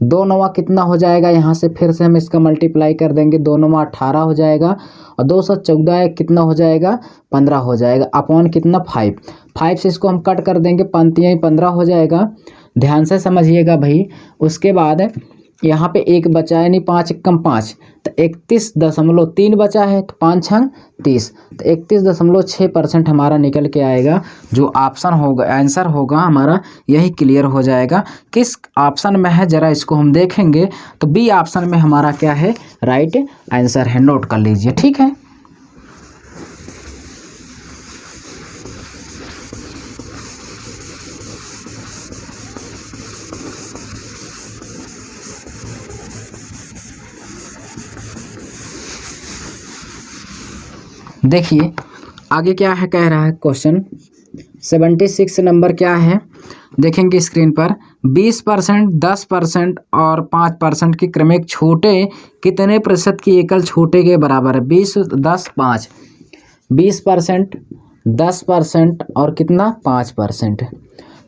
2 नवा कितना हो जाएगा, यहाँ से फिर से हम इसका मल्टीप्लाई कर देंगे, 2 नवा 18 हो जाएगा और 214 कितना हो जाएगा 15 हो जाएगा, अपॉन कितना 5 से इसको हम कट कर देंगे, पंक्तियाँ 15 हो जाएगा। ध्यान से समझिएगा भाई। उसके बाद यहाँ पे एक बचा है, नहीं 5 कम 5, तो 31.3 बचा है, तो 5 छंग 30, तो 31.6% हमारा निकल के आएगा। जो ऑप्शन होगा, आंसर होगा हमारा, यही क्लियर हो जाएगा। किस ऑप्शन में है जरा इसको हम देखेंगे, तो बी ऑप्शन में हमारा क्या है, राइट आंसर है। नोट कर लीजिए, ठीक है। देखिए आगे क्या है, कह रहा है क्वेश्चन 76 नंबर क्या है, देखेंगे स्क्रीन पर। 20%, 10% और 5% की क्रमिक छोटे कितने प्रतिशत की एकल छोटे के बराबर है? 20, 10, 5। 20%, 10% और कितना 5%।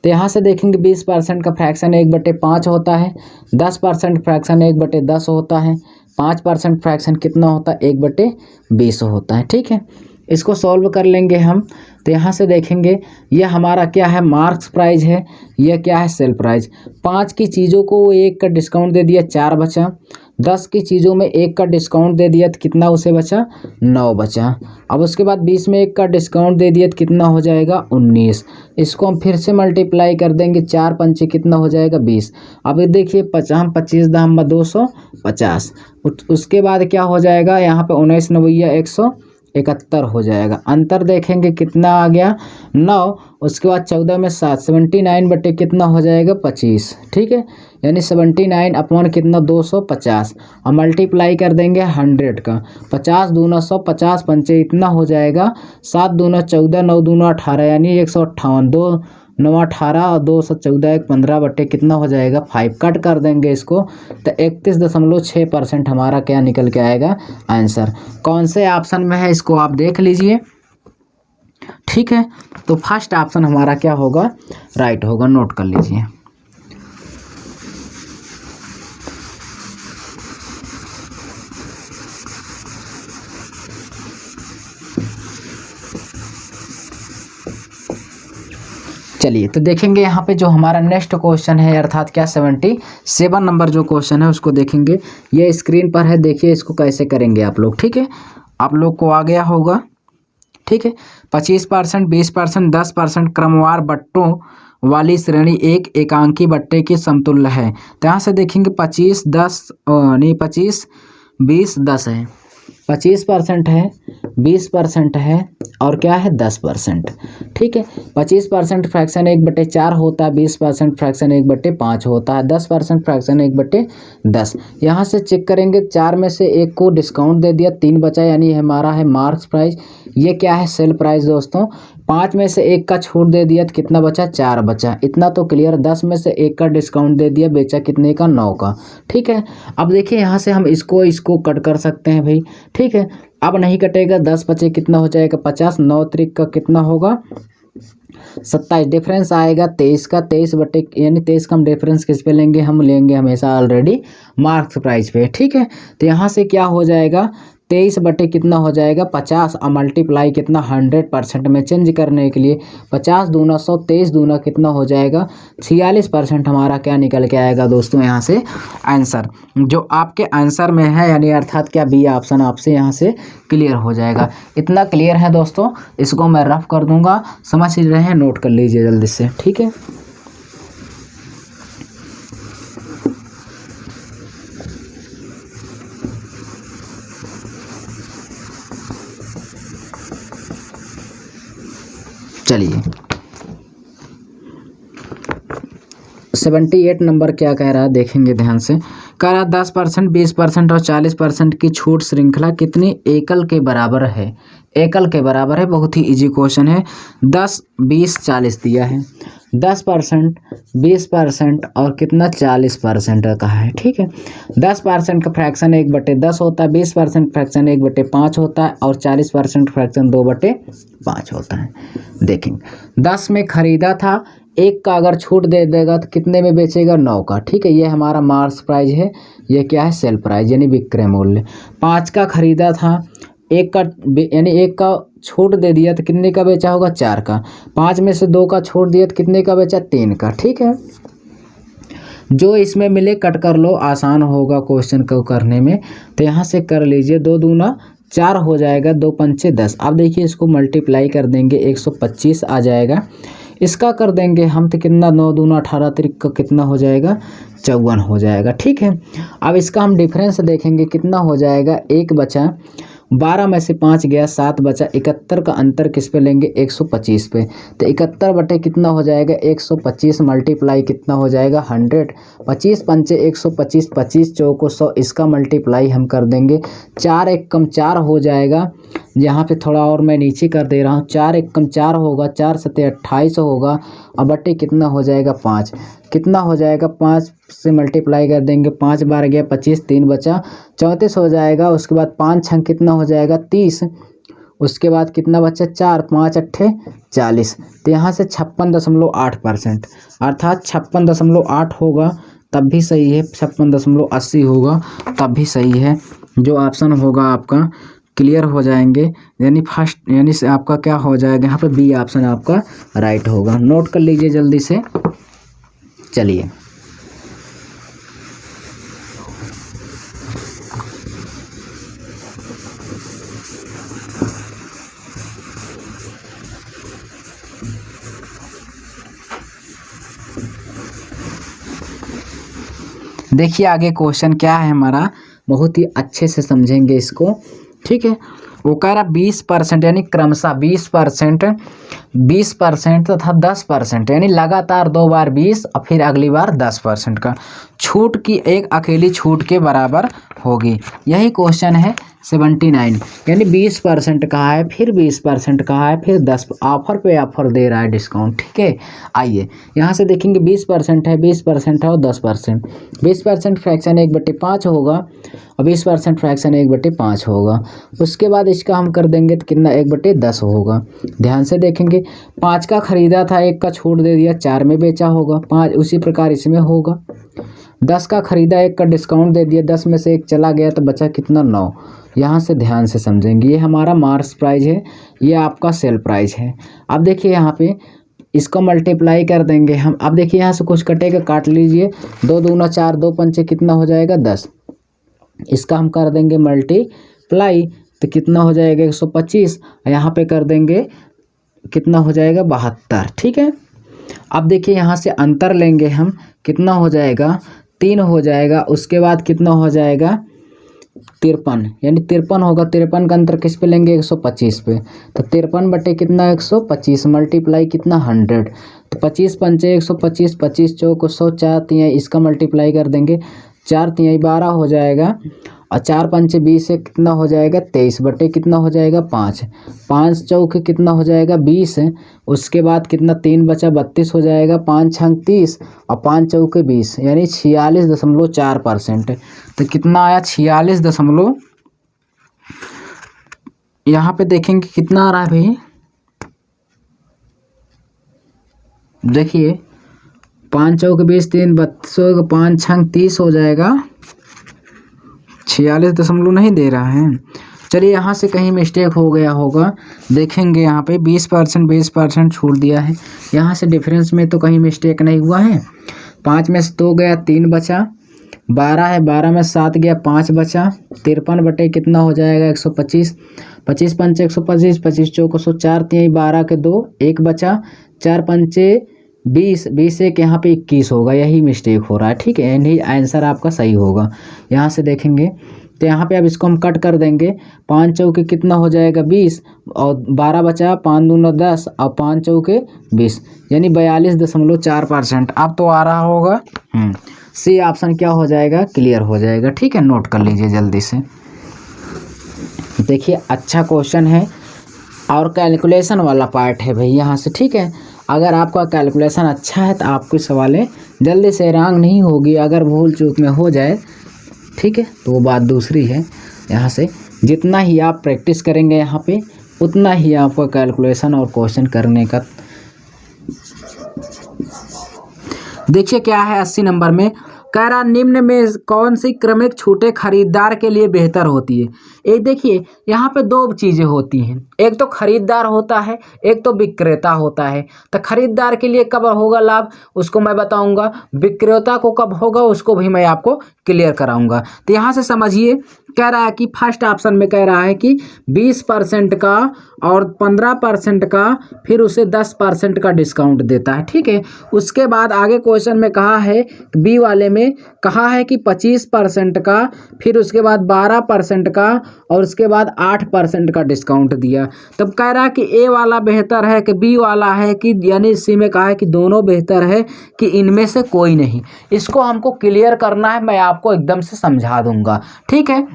तो यहाँ से देखेंगे 20% का फ्रैक्शन 1/5 होता है, 10% फ्रैक्शन 1/10 होता है, 5% फ्रैक्शन कितना होता है 1/20 होता है, ठीक है। इसको सॉल्व कर लेंगे हम। तो यहाँ से देखेंगे ये हमारा क्या है, मार्क्स प्राइज है, यह क्या है सेल प्राइज। 5 की चीज़ों को 1 का डिस्काउंट दे दिया, 4 बचा। 10 की चीज़ों में 1 का डिस्काउंट दे दिया तो कितना उसे बचा, 9 बचा। अब उसके बाद 20 में 1 का डिस्काउंट दे दिया तो कितना हो जाएगा 19। इसको हम फिर से मल्टीप्लाई कर देंगे, 4 पंचे कितना हो जाएगा 20। अब देखिए 50 25 दाम 250। उसके बाद क्या हो जाएगा, यहाँ पे 19 नवैया 171 हो जाएगा। अंतर देखेंगे कितना आ गया 9। उसके बाद 14 में 7, 79 बटे कितना हो जाएगा 25, ठीक है। यानी 79 अपॉन कितना 250 और मल्टीप्लाई कर देंगे 100 का। 50 दूना 100, 50 पंचे इतना हो जाएगा, 7 दूना 14, 9 दूना 18 यानी 158। 2 9 18 और 214 1 15 बटे कितना हो जाएगा 5। कट कर देंगे इसको, तो 31.6% हमारा क्या निकल के आएगा आंसर। कौन से ऑप्शन में है इसको आप देख लीजिए, ठीक है। तो फर्स्ट ऑप्शन हमारा क्या होगा, राइट होगा। नोट कर लीजिए। चलिए तो देखेंगे यहाँ पे जो हमारा नेक्स्ट क्वेश्चन है, अर्थात क्या 77 नंबर जो क्वेश्चन है उसको देखेंगे। ये स्क्रीन पर है, देखिए इसको कैसे करेंगे आप लोग, ठीक है। आप लोग को आ गया होगा, ठीक है। 25%, 20%, 10% क्रमवार बट्टों वाली श्रेणी एक एकांकी बट्टे की समतुल्य है। तो यहाँ से देखेंगे 25, 10 नहीं 25, 20, 10 है। 25% है, 20% है और क्या है 10%, ठीक है। 25% फ्रैक्शन 1/4 होता है, 20% फ्रैक्शन 1/5 होता है, 10% फ्रैक्शन 1/10। यहाँ से चेक करेंगे, 4 में से 1 को डिस्काउंट दे दिया, 3 बचा, यानी हमारा है मार्क्स प्राइस। ये क्या है सेल प्राइस दोस्तों। 5 में से 1 का छूट दे दिया तो कितना बचा, 4 बचा। इतना तो क्लियर। 10 में से 1 का डिस्काउंट दे दिया, बेचा कितने का 9 का, ठीक है। अब देखिए यहाँ से हम इसको कट कर सकते हैं भाई, ठीक है। अब नहीं कटेगा, 10 बचे कितना हो जाएगा 50, 9 त्रिक का कितना होगा 27। डिफरेंस आएगा 23 का, 23 बटे यानी 23 का हम डिफरेंस किस पे लेंगे, हम लेंगे हमेशा ऑलरेडी मार्क्स प्राइस पे, ठीक है। तो यहाँ से क्या हो जाएगा 23 बटे कितना हो जाएगा 50 और मल्टीप्लाई कितना 100% में चेंज करने के लिए 50 दूना 100, 23 दूना कितना हो जाएगा 46% हमारा क्या निकल के आएगा दोस्तों यहाँ से आंसर। जो आपके आंसर में है यानी अर्थात क्या बी ऑप्शन आपसे यहाँ से क्लियर हो जाएगा। इतना क्लियर है दोस्तों, इसको मैं रफ कर दूंगा, समझ रहे हैं, नोट कर लीजिए जल्दी से, ठीक है। चलिए 78 नंबर क्या कह रहा है देखेंगे ध्यान से। कह रहा 10%, 20% और 40% की छूट श्रृंखला कितनी एकल के बराबर है। एकल के बराबर है, बहुत ही इजी क्वेश्चन है। 10, 20, 40 दिया है। 10%, 20% और कितना 40% का है। ठीक है, 10% का फ्रैक्शन 1/10 होता है, 20% फ्रैक्शन 1/5 होता है और 40% फ्रैक्शन 2/5 होता है। देखेंगे 10 में खरीदा था, 1 का अगर छूट दे देगा तो कितने में बेचेगा, 9 का। ठीक है, ये हमारा मार्स प्राइस है, ये क्या है, सेल प्राइस यानी विक्रय मूल्य। 5 का खरीदा था, 1 का यानी 1 का छूट दे दिया तो कितने का बेचा होगा, 4 का। 5 में से 2 का छोड़ दिया तो कितने का बेचा, 3 का। ठीक है, जो इसमें मिले कट कर लो, आसान होगा क्वेश्चन को करने में। तो यहाँ से कर लीजिए, 2 दूना 4 हो जाएगा, 2 पंचे 10। अब देखिए इसको मल्टीप्लाई कर देंगे, 125 आ जाएगा। इसका कर देंगे हम तो कितना, 9 दूना 18 तिरक का कितना हो जाएगा, 54 हो जाएगा। ठीक है, अब इसका हम डिफरेंस देखेंगे कितना हो जाएगा, 1 बचा, 12 में से 5 गया, 7 बचा, 71 का अंतर किस पे लेंगे, 125 पे। तो 71 बटे कितना हो जाएगा, 125 मल्टीप्लाई कितना हो जाएगा, 100। 25 पंचे 125, 25 चौको 100, इसका मल्टीप्लाई हम कर देंगे, 4 एक कम 4 हो जाएगा। यहाँ पे थोड़ा और मैं नीचे कर दे रहा हूँ, 4 एक कम 4 होगा, 4 सत्ते 28 होगा और बटे कितना हो जाएगा, 5। कितना हो जाएगा, 5 से मल्टीप्लाई कर देंगे, 5 बार गया 25, 3 बचा 34 हो जाएगा। उसके बाद 5 छंग कितना हो जाएगा, 30। उसके बाद कितना बचा, 4, 5 अट्ठे 40। तो यहाँ से 56.8%, अर्थात 56.8 होगा तब भी सही है, 56.80 होगा तब भी सही है। जो ऑप्शन होगा आपका क्लियर हो जाएंगे, यानी फर्स्ट यानी से आपका क्या हो जाएगा, यहाँ पे बी ऑप्शन आपका राइट होगा। नोट कर लीजिए जल्दी से। चलिए देखिए आगे क्वेश्चन क्या है हमारा, बहुत ही अच्छे से समझेंगे इसको। ठीक है, वो कह रहा 20% यानी क्रमशः 20%, 20% तथा 10% यानी लगातार 2 बार 20 और फिर अगली बार 10% का छूट की एक अकेली छूट के बराबर होगी। यही क्वेश्चन है 79, यानी 20% कहा है, फिर 20% कहा है, फिर 10 ऑफर पे ऑफर दे रहा है डिस्काउंट। ठीक है, आइए यहाँ से देखेंगे 20% है, 20% है और 10%। 20% फ्रैक्शन 1/5 होगा और 20% फ्रैक्शन 1/5 होगा। उसके बाद इसका हम कर देंगे तो कितना, 1/10 होगा। ध्यान से देखेंगे, 5 का खरीदा था, 1 का छूट दे दिया, 4 में बेचा होगा, 5 उसी प्रकार इसमें होगा। 10 का खरीदा, 1 का डिस्काउंट दे दिया, 10 में से 1 चला गया तो बचा कितना, 9। यहाँ से ध्यान से समझेंगे, ये हमारा मार्स प्राइस है, ये आपका सेल प्राइस है। अब देखिए यहाँ पे इसको मल्टीप्लाई कर देंगे हम। अब देखिए यहाँ से कुछ कटेगा, काट लीजिए, 2 दूना 4, 2 पंचे कितना हो जाएगा, 10। इसका हम कर देंगे मल्टीप्लाई तो कितना हो जाएगा, 125। यहाँ पे कर देंगे कितना हो जाएगा, 72। ठीक है, अब देखिए यहाँ से अंतर लेंगे हम, कितना हो जाएगा, 3 हो जाएगा। उसके बाद कितना हो जाएगा, 53, यानी 53 होगा। 53 का अंतर किस पे लेंगे, 125 पे। तो 53 बटे कितना, 125 मल्टीप्लाई कितना, 100। तो 25 पंचे 125, 25 चौक 100, 4 तिहाई इसका मल्टीप्लाई कर देंगे, 4 तिहाई 12 हो जाएगा और 4 पंचे 20 से कितना हो जाएगा, 23 बटे कितना हो जाएगा, 5। 5 चौक कितना हो जाएगा, 20। उसके बाद कितना, 3 बचा 32 हो जाएगा, 5 छंग 30 और 5 चौके 20 यानी 46.4%। तो कितना आया, 46 दशमलव, यहाँ पे देखेंगे कितना आ रहा है भाई, देखिए 5 चौके 20, 3 32, 5 छंग 30 हो जाएगा, 46 दशमलव नहीं दे रहा है। चलिए यहाँ से कहीं मिस्टेक हो गया होगा, देखेंगे यहाँ पे 20% छूट दिया है, यहाँ से डिफरेंस में तो कहीं मिस्टेक नहीं हुआ है। 5 में से 2 गया, 3 बचा, 12 है, 12 में 7 गया, 5 बचा, 53 बटे कितना हो जाएगा, 125। 25 पंचे 125, 25 चौक 100, 4 तिहाई 12 के 2, 1 बचा, 4 पंचे 20, 20 एक यहाँ पे 21 होगा, यही मिस्टेक हो रहा है। ठीक है, यही आंसर आपका सही होगा। यहाँ से देखेंगे तो यहाँ पे अब इसको हम कट कर देंगे, 5 चौके कितना हो जाएगा, 20 और 12 बचा, 5 दूना 10 और 5 चौके 20 यानी 42.4%। अब तो आ रहा होगा, सी ऑप्शन क्या हो जाएगा, क्लियर हो जाएगा। ठीक है, नोट कर लीजिए जल्दी से। देखिए अच्छा क्वेश्चन है और कैलकुलेशन वाला पार्ट है भाई यहाँ से। ठीक है, अगर आपका कैलकुलेशन अच्छा है तो आपके सवालें जल्दी से रॉन्ग नहीं होगी। अगर भूल चूक में हो जाए, ठीक है, तो वो बात दूसरी है। यहाँ से जितना ही आप प्रैक्टिस करेंगे यहाँ पे, उतना ही आपका कैलकुलेशन और क्वेश्चन करने का। देखिए क्या है 80 नंबर में, कह रहा निम्न में कौन सी क्रमिक छूटें खरीदार के लिए बेहतर होती है। एक देखिए यहाँ पे दो चीज़ें होती हैं, एक तो खरीदार होता है, एक तो विक्रेता होता है। तो खरीदार के लिए कब होगा लाभ उसको मैं बताऊंगा, विक्रेता को कब होगा उसको भी मैं आपको क्लियर कराऊंगा। तो यहाँ से समझिए, कह रहा है कि फर्स्ट ऑप्शन में कह रहा है कि 20% का और 15% का, फिर उसे 10% का डिस्काउंट देता है, ठीक है। उसके बाद आगे क्वेश्चन में कहा है, बी वाले में कहा है कि 25% का, फिर उसके बाद 12% का और उसके बाद 8% का डिस्काउंट दिया। तब कह रहा है कि ए वाला बेहतर है कि बी वाला है, कि यानी इसी में कहा है कि दोनों बेहतर है कि इनमें से कोई नहीं। इसको हमको क्लियर करना है, मैं आपको एकदम से समझा दूंगा, ठीक है।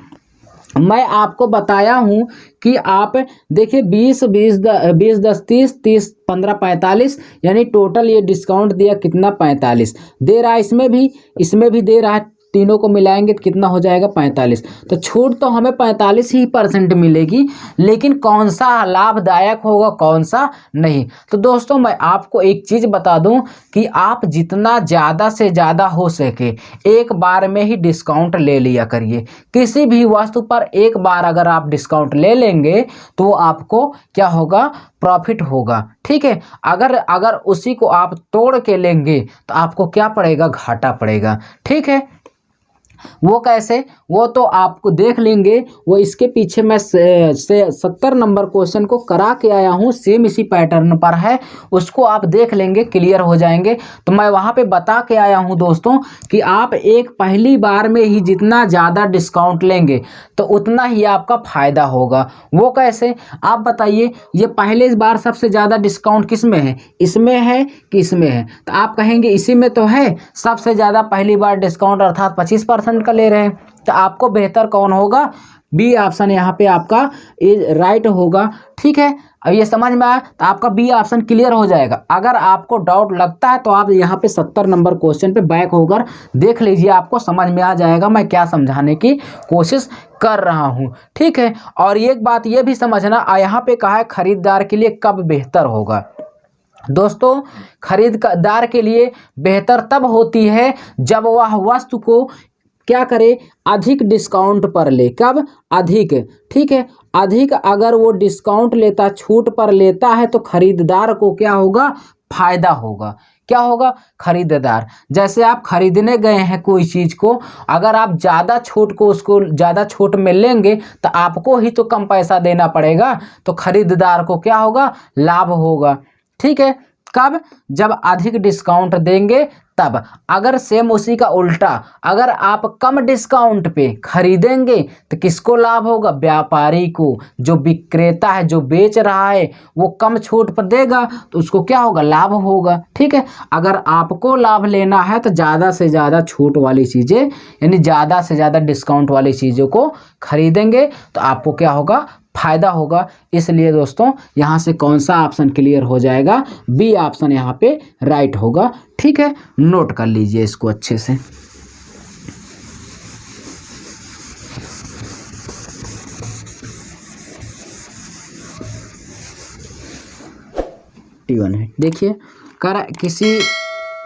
मैं आपको बताया हूँ कि आप देखिए 20 20 20 10 30 30 15 45, यानी टोटल ये डिस्काउंट दिया कितना 45 दे रहा है। इसमें भी दे रहा है, तीनों को मिलाएंगे तो कितना हो जाएगा 45। तो छूट तो हमें 45% मिलेगी, लेकिन कौन सा लाभदायक होगा कौन सा नहीं। तो दोस्तों मैं आपको एक चीज़ बता दूं कि आप जितना ज़्यादा से ज़्यादा हो सके एक बार में ही डिस्काउंट ले लिया करिए। किसी भी वस्तु पर एक बार अगर आप डिस्काउंट ले लेंगे तो आपको क्या होगा, प्रॉफिट होगा, ठीक है। अगर उसी को आप तोड़ के लेंगे तो आपको क्या पड़ेगा, घाटा पड़ेगा, ठीक है। वो कैसे, वो तो आपको देख लेंगे। वो इसके पीछे मैं से 70 नंबर क्वेश्चन को करा के आया हूँ, सेम इसी पैटर्न पर है, उसको आप देख लेंगे, क्लियर हो जाएंगे। तो मैं वहाँ पे बता के आया हूँ दोस्तों कि आप एक पहली बार में ही जितना ज़्यादा डिस्काउंट लेंगे तो उतना ही आपका फ़ायदा होगा। वो कैसे आप बताइए, ये पहले बार सबसे ज़्यादा डिस्काउंट किस में है, इसमें है कि इसमें है? तो आप कहेंगे इसी में तो है सबसे ज़्यादा पहली बार डिस्काउंट, अर्थात 25% का ले रहे हैं। तो आपको बेहतर कौन होगा, बी ऑप्शन यहाँ पे आपका राइट होगा, ठीक है। अब ये समझ में आया तो आपका बी ऑप्शन क्लियर हो जाएगा। अगर आपको डाउट लगता है तो आप यहाँ पे 70 नंबर क्वेश्चन पे बैक होकर देख लीजिए, आपको समझ में आ जाएगा मैं क्या समझाने की कोशिश कर रहा हूँ, ठीक है। और एक बात ये भी समझना, यहाँ पे कहा है खरीदार के लिए कब बेहतर होगा। दोस्तों खरीदार के लिए बेहतर तब होती है जब वह वस्तु को क्या करे, अधिक डिस्काउंट पर ले। कब, अधिक, ठीक है। अधिक अगर वो डिस्काउंट लेता, छूट पर लेता है तो खरीदार को क्या होगा, फायदा होगा। क्या होगा, खरीदार, जैसे आप खरीदने गए हैं कोई चीज़ को, अगर आप ज़्यादा छूट को उसको ज़्यादा छूट में लेंगे तो आपको ही तो कम पैसा देना पड़ेगा, तो खरीदार को क्या होगा, लाभ होगा, ठीक है। कब, जब अधिक डिस्काउंट देंगे तब। अगर सेम उसी का उल्टा, अगर आप कम डिस्काउंट पे खरीदेंगे तो किसको लाभ होगा, व्यापारी को। जो विक्रेता है, जो बेच रहा है, वो कम छूट पर देगा तो उसको क्या होगा, लाभ होगा, ठीक है। अगर आपको लाभ लेना है तो ज़्यादा से ज़्यादा छूट वाली चीज़ें, यानी ज़्यादा से ज़्यादा डिस्काउंट वाली चीज़ों को खरीदेंगे तो आपको क्या होगा, फायदा होगा। इसलिए दोस्तों यहाँ से कौन सा ऑप्शन क्लियर हो जाएगा, बी ऑप्शन यहाँ पे राइट होगा, ठीक है। नोट कर लीजिए इसको अच्छे से। T1 है, देखिए कर किसी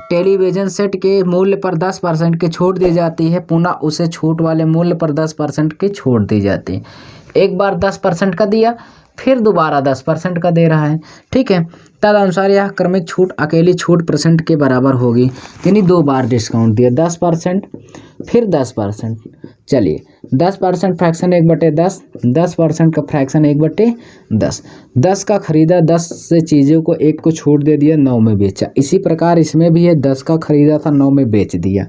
टेलीविज़न सेट के मूल्य पर 10% की छूट दी जाती है, पुनः उसे छूट वाले मूल्य पर 10% की छूट दी जाती है। एक बार 10% का दिया, फिर दोबारा 10% का दे रहा है, ठीक है। तदनुसार यह क्रमिक छूट अकेली छूट % के बराबर होगी, यानी 2 बार डिस्काउंट दिया, 10% फिर 10%। चलिए 10% फ्रैक्शन 1/10, 10% का फ्रैक्शन 1/10, 10 का खरीदा, 10 से चीज़ों को 1 को छूट दे दिया, 9 में बेचा। इसी प्रकार इसमें भी है, 10 का खरीदा था, 9 में बेच दिया।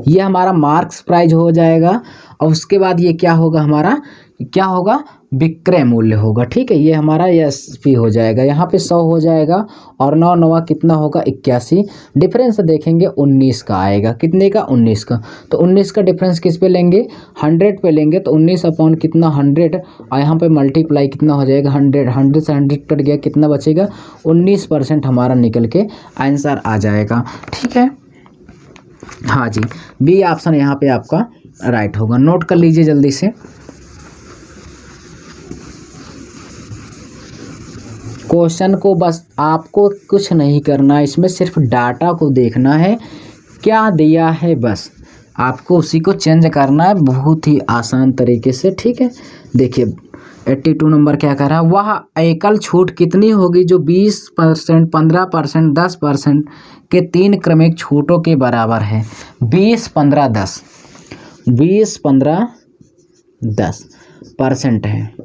ये हमारा मार्क्स प्राइज हो जाएगा। और उसके बाद ये क्या होगा, हमारा क्या होगा, विक्रय मूल्य होगा। ठीक है, ये हमारा एसपी हो जाएगा, यहाँ पे 100 हो जाएगा और 9 नवा कितना होगा 81। डिफरेंस देखेंगे 19 का आएगा, कितने का 19 का। तो 19 का डिफरेंस किस पे लेंगे 100 पे लेंगे, तो 19 अपॉन कितना 100 और यहाँ पे मल्टीप्लाई कितना हो जाएगा 100, 100 से 100 कट गया, कितना बचेगा 19% हमारा निकल के आंसर आ जाएगा। ठीक है, हाँ जी, बी ऑप्शन यहाँ पे आपका राइट होगा। नोट कर लीजिए जल्दी से। क्वेश्चन को बस आपको कुछ नहीं करना, इसमें सिर्फ डाटा को देखना है क्या दिया है, बस आपको उसी को चेंज करना है बहुत ही आसान तरीके से। ठीक है, देखिए 82 नंबर क्या कर रहा है, वह एकल छूट कितनी होगी जो 20%, 15%, 10% के 3 क्रमिक छूटों के बराबर है। 20, 15, 10, 20, 15, 10% है।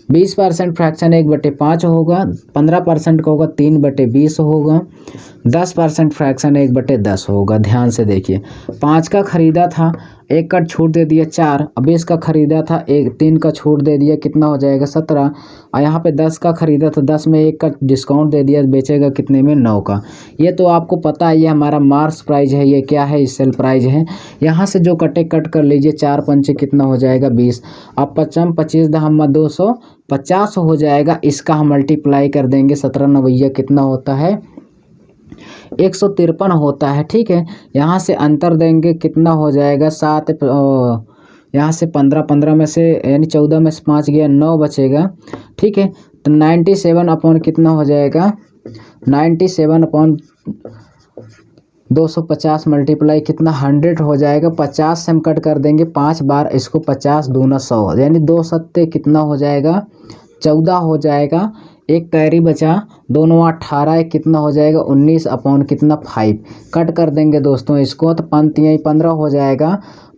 20% फ्रैक्शन 1/5 होगा, 15% का होगा 3/20 होगा, 10% फ्रैक्शन 1/10 होगा। ध्यान से देखिए, 5 का खरीदा था, 1 का छूट दे दिया 4, 20 का खरीदा था 3 का छूट दे दिया, कितना हो जाएगा 17। और यहाँ पे 10 का खरीदा था, 10 में 1 का डिस्काउंट दे दिया, बेचेगा कितने में 9 का। ये तो आपको पता है, ये हमारा मार्क्स प्राइस है, ये क्या है सेल प्राइस है। यहाँ से जो कटे कट कर लीजिए, 4 पंचे कितना हो जाएगा 20, अब 55, 25 दहम्मा 250 हो जाएगा। इसका हम मल्टीप्लाई कर देंगे, 17 नवैया कितना होता है 153 होता है। ठीक है, यहाँ से अंतर देंगे, कितना हो जाएगा 7, यहाँ से 15, 15 में से यानी 14 में से 5 गया 9 बचेगा। ठीक है, तो 97 अपॉन कितना हो जाएगा 97 अपॉन 250 मल्टीप्लाई कितना 100 हो जाएगा। 50 से हम कट कर देंगे 5 बार, इसको 50 दूना 100, यानी 2 सत्ते कितना हो जाएगा 14 हो जाएगा। एक कैरी बचा, 2 9 18, कितना हो जाएगा 19 अपॉन कितना 5, कट कर देंगे दोस्तों इसको, तो 15 हो जाएगा,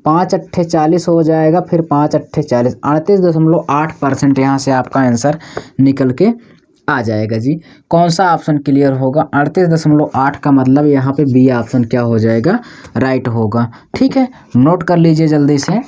5 अट्ठे 40 हो जाएगा, फिर 5 अट्ठे 40, 38.8% यहाँ से आपका आंसर निकल के आ जाएगा जी। कौन सा ऑप्शन क्लियर होगा 38.8 का मतलब यहाँ पे बी ऑप्शन क्या हो जाएगा राइट होगा। ठीक है, नोट कर लीजिए जल्दी से।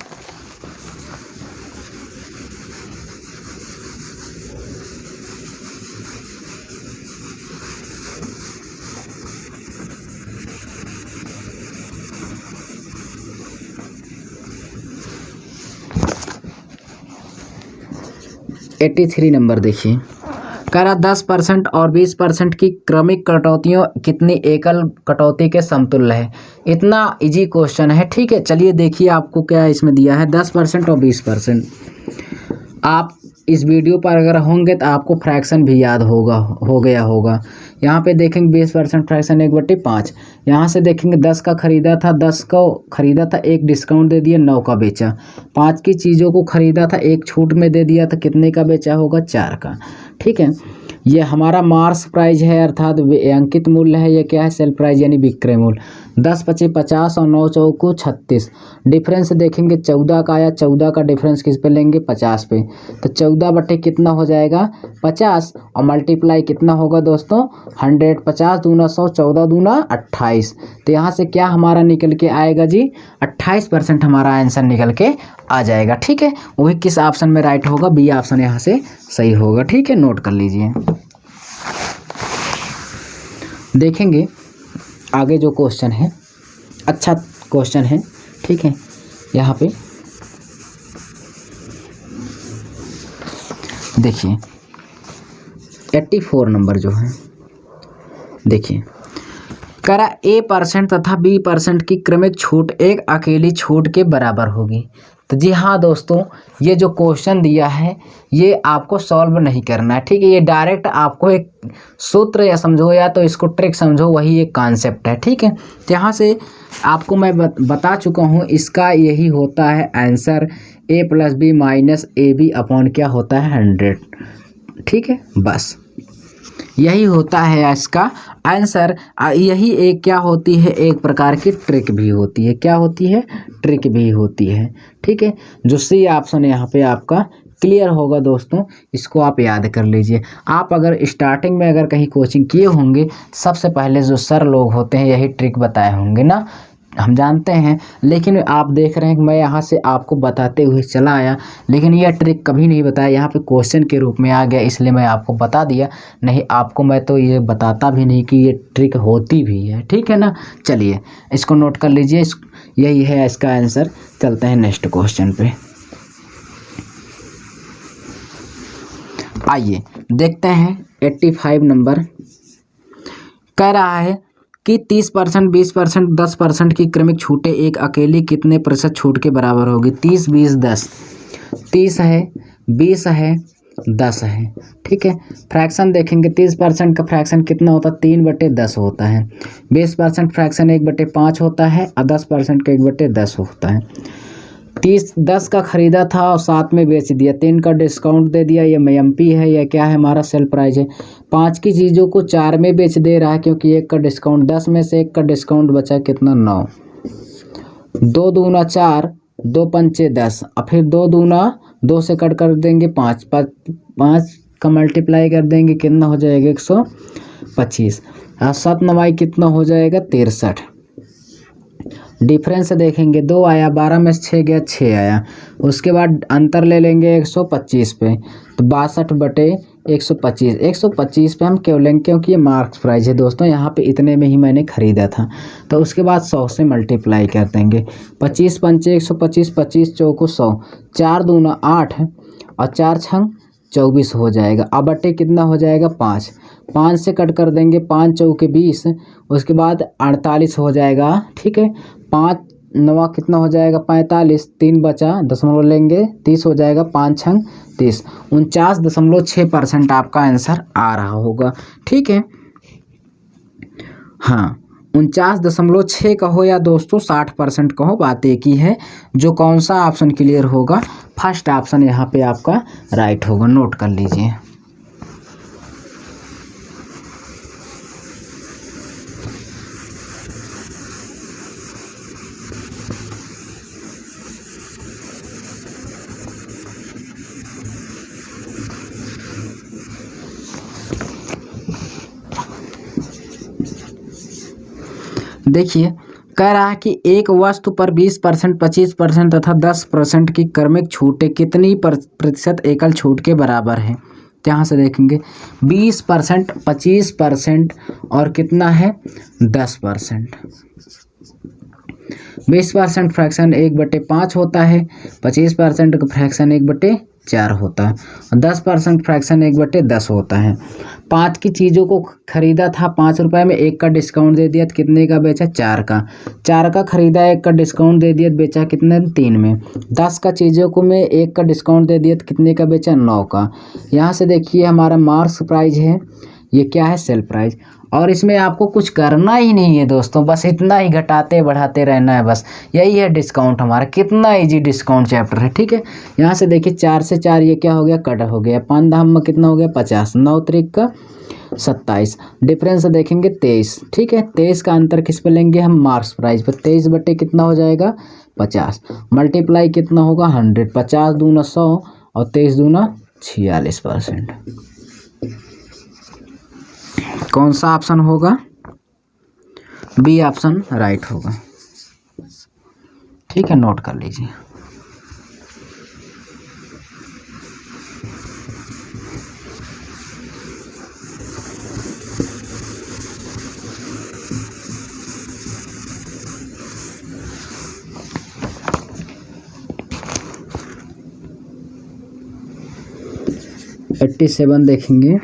एट्टी 83 नंबर देखिए, करा 10% और 20% की क्रमिक कटौतियों कितनी एकल कटौती के समतुल्य है। इतना इजी क्वेश्चन है। ठीक है, चलिए देखिए आपको क्या इसमें दिया है 10% और 20%। आप इस वीडियो पर अगर होंगे तो आपको फ्रैक्शन भी याद हो गया होगा। यहाँ पे देखेंगे 20% फ्रैक्शन 1/5, यहाँ से देखेंगे 10 का खरीदा था, 10 को खरीदा था, 1 डिस्काउंट दे दिया, 9 का बेचा। 5 की चीज़ों को खरीदा था, 1 छूट में दे दिया था, कितने का बेचा होगा 4 का। ठीक है, ये हमारा मार्क्स प्राइस है, अर्थात अंकित मूल्य है। ये क्या है सेल प्राइस यानी विक्रय मूल्य। 10 पचे 50 और 9 चौको 36। डिफरेंस देखेंगे 14 का आया, 14 का डिफरेंस किस पे लेंगे 50 पे, तो 14 बटे कितना हो जाएगा 50 और मल्टीप्लाई कितना होगा दोस्तों 100। 50 दूना 100, 14 दूना 28, तो यहाँ से क्या हमारा निकल के आएगा जी 28% हमारा आंसर निकल के आ जाएगा। ठीक है, वही किस ऑप्शन में राइट होगा, बी ऑप्शन यहाँ से सही होगा। ठीक है, नोट कर लीजिए। देखेंगे आगे जो क्वेश्चन है, अच्छा क्वेश्चन है। ठीक है, यहाँ पे देखिए 84 नंबर जो है, देखिए करा A% तथा B% की क्रमिक छूट एक अकेली छूट के बराबर होगी। तो जी हाँ दोस्तों, ये जो क्वेश्चन दिया है ये आपको सॉल्व नहीं करना है। ठीक है, ये डायरेक्ट आपको एक सूत्र या समझो या तो इसको ट्रिक समझो, वही एक कॉन्सेप्ट है। ठीक है, तो यहाँ से आपको मैं बता चुका हूँ, इसका यही होता है answer A + B - AB upon क्या होता है 100। ठीक है, बस यही होता है इसका आंसर। यही एक क्या होती है, एक प्रकार की ट्रिक भी होती है। क्या होती है, ट्रिक भी होती है। ठीक है, जो सी ऑप्शन यहाँ पे आपका क्लियर होगा दोस्तों, इसको आप याद कर लीजिए। आप अगर स्टार्टिंग में अगर कहीं कोचिंग किए होंगे, सबसे पहले जो सर लोग होते हैं यही ट्रिक बताए होंगे ना, हम जानते हैं, लेकिन आप देख रहे हैं कि मैं यहाँ से आपको बताते हुए चला आया, लेकिन यह ट्रिक कभी नहीं बताया, यहाँ पे क्वेश्चन के रूप में आ गया, इसलिए मैं आपको बता दिया। नहीं आपको मैं तो ये बताता भी नहीं कि ये ट्रिक होती भी है, ठीक है ना। चलिए इसको नोट कर लीजिए, यही है इसका आंसर। चलते हैं नेक्स्ट क्वेश्चन पे। आइए देखते हैं 85 नंबर। कह रहा है कि 30%, 20%, 10% की क्रमिक छूटें एक अकेली कितने प्रतिशत छूट के बराबर होगी। 30, 20, 10। 30 है, 20 है, 10 है, ठीक है। फ्रैक्शन देखेंगे, 30% का फ्रैक्शन कितना होता है, 3/10 होता है। 20% फ्रैक्शन 1/5 होता है, और 10% का 1/10 होता है। 10 का खरीदा था और 7 में बेच दिया, 3 का डिस्काउंट दे दिया, ये MMP है, या क्या है, हमारा सेल प्राइस है। 5 की चीज़ों को 4 में बेच दे रहा है, क्योंकि 1 का डिस्काउंट, 10 में से 1 का डिस्काउंट बचा कितना, 9। 2 दूना 4, 2 पंचे 10, और फिर 2 दूना 2 से कट कर देंगे 5, 5 का मल्टीप्लाई कर देंगे, कितना हो जाएगा 125, और 7 9 कितना हो जाएगा 63। डिफरेंस देखेंगे, 2 आया, 12 में से 6 गया, 6 आया। उसके बाद अंतर ले लेंगे 125 पे, तो 62/125। 125 पे हम क्यों लेंगे, क्योंकि ये मार्क्स प्राइस है दोस्तों, यहाँ पे इतने में ही मैंने ख़रीदा था। तो उसके बाद 100 से मल्टीप्लाई कर देंगे, 25 पंचे 125, 25 चौको 100, 4 दूना 8, और 4 छंग 24 हो जाएगा। अब बटे कितना हो जाएगा 5, 5 से कट कर देंगे, 5 चौके 20, उसके बाद 48 हो जाएगा, ठीक है। 5 9 कितना हो जाएगा 45, 3 बचा, दशमलव लेंगे 30 हो जाएगा, 5 छंग 30, 49.6% आपका आंसर आ रहा होगा, ठीक है। हाँ 49.6 कहो या दोस्तों 60% कहो, बात एक ही है। जो कौन सा ऑप्शन क्लियर होगा, फर्स्ट ऑप्शन यहाँ पे आपका राइट होगा, नोट कर लीजिए। देखिए कह रहा है कि एक वस्तु पर 20%, 25% तथा 10% की क्रमिक छूटें कितनी प्रतिशत एकल छूट के बराबर है। यहाँ से देखेंगे 20%, 25% और कितना है 10%। 20% फ्रैक्शन 1/5 होता है, 25% का फ्रैक्शन 1/4 होता है, और 10% फ्रैक्शन 1/10 होता है। 5 की चीज़ों को खरीदा था 5 रुपये में, 1 का डिस्काउंट दे दिया तो कितने का बेचा, 4 का। 4 का खरीदा, 1 का डिस्काउंट दे दिया तो बेचा कितने, 3 में। 10 का चीज़ों को में 1 का डिस्काउंट दे दिया तो कितने का बेचा, 9 का। यहाँ से देखिए हमारा मार्क्स प्राइस है, ये क्या है, सेल प्राइस। और इसमें आपको कुछ करना ही नहीं है दोस्तों, बस इतना ही घटाते बढ़ाते रहना है, बस यही है डिस्काउंट हमारा। कितना इजी डिस्काउंट चैप्टर है, ठीक है। यहाँ से देखिए 4 से 4 ये क्या हो गया, कट हो गया। 5 धाम में कितना हो गया 50, 9 त्रिक का 27, डिफरेंस देखेंगे 23, ठीक है। 23 का अंतर किस पे लेंगे हम, मार्क्स प्राइस पर। 23 बटे कितना हो जाएगा 50, मल्टीप्लाई कितना होगा 100, 50 दूना 100 और 23 दूना 46%। कौन सा ऑप्शन होगा, बी ऑप्शन राइट होगा, ठीक है। नोट कर लीजिए। $87 देखेंगे।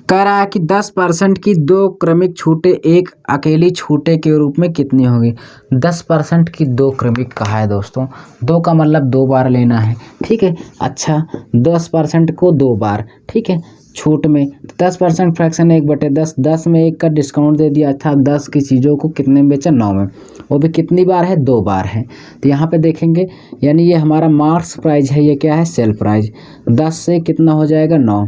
कह रहा है कि 10% की 2 क्रमिक छूटें एक अकेली छूटे के रूप में कितनी होगी। 10% की 2 क्रमिक कहा है दोस्तों, 2 का मतलब 2 बार लेना है, ठीक है। अच्छा 10% को 2 बार, ठीक है, छूट में 10% फ्रैक्शन 1/10, 10 में 1 का डिस्काउंट दे दिया था, 10 की चीज़ों को कितने में बेचा, 9 में। वो भी कितनी बार है, 2 बार है। तो यहाँ पे देखेंगे, यानी ये हमारा मार्क्स प्राइस है, ये क्या है, सेल प्राइस। 10 से कितना हो जाएगा 9,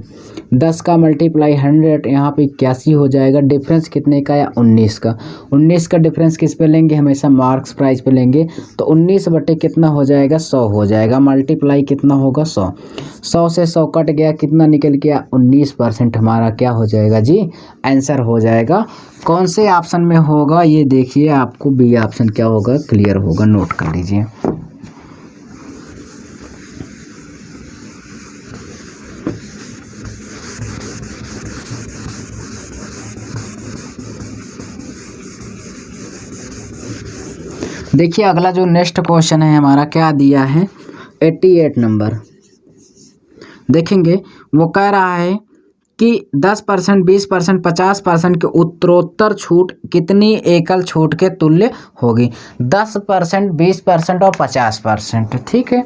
10 का मल्टीप्लाई 100 यहाँ पे 81 हो जाएगा। डिफरेंस कितने का या 19 का। 19 का डिफरेंस किस पे लेंगे, हमेशा मार्क्स प्राइस पे लेंगे। तो 19 बटे कितना हो जाएगा, 100 हो जाएगा। मल्टीप्लाई कितना होगा, 100। 100 से 100 कट गया, कितना निकल गया, 19% हमारा क्या हो जाएगा जी, आंसर हो जाएगा। कौन से ऑप्शन में होगा ये देखिए, आपको बी ऑप्शन क्या होगा, क्लियर होगा, नोट कर लीजिए। देखिए अगला जो नेक्स्ट क्वेश्चन है हमारा क्या दिया है, 88 नंबर देखेंगे। वो कह रहा है कि 10%, 20%, 50% के उत्तरोत्तर छूट कितनी एकल छूट के तुल्य होगी। 10%, 20% और 50%, ठीक है।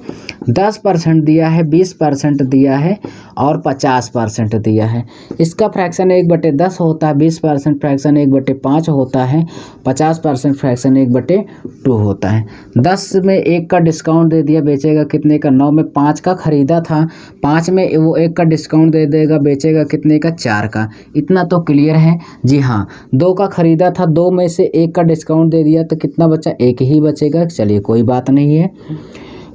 10% दिया है, 20% दिया है और 50% दिया है। इसका फ्रैक्शन 1/10 होता है, 20% फ्रैक्शन 1/5 होता है, 50% फ्रैक्शन 1/2 होता है। 10 में 1 का डिस्काउंट दे दिया, बेचेगा कितने का, 9 में 5 का खरीदा था, 5 में वो 1 का डिस्काउंट दे देगा, बेचेगा कितने का, 4 का। इतना तो क्लियर है जी हाँ। 2 का खरीदा था, 2 में से 1 का डिस्काउंट दे दिया तो कितना बचा, 1 ही बचेगा। चलिए कोई बात नहीं है,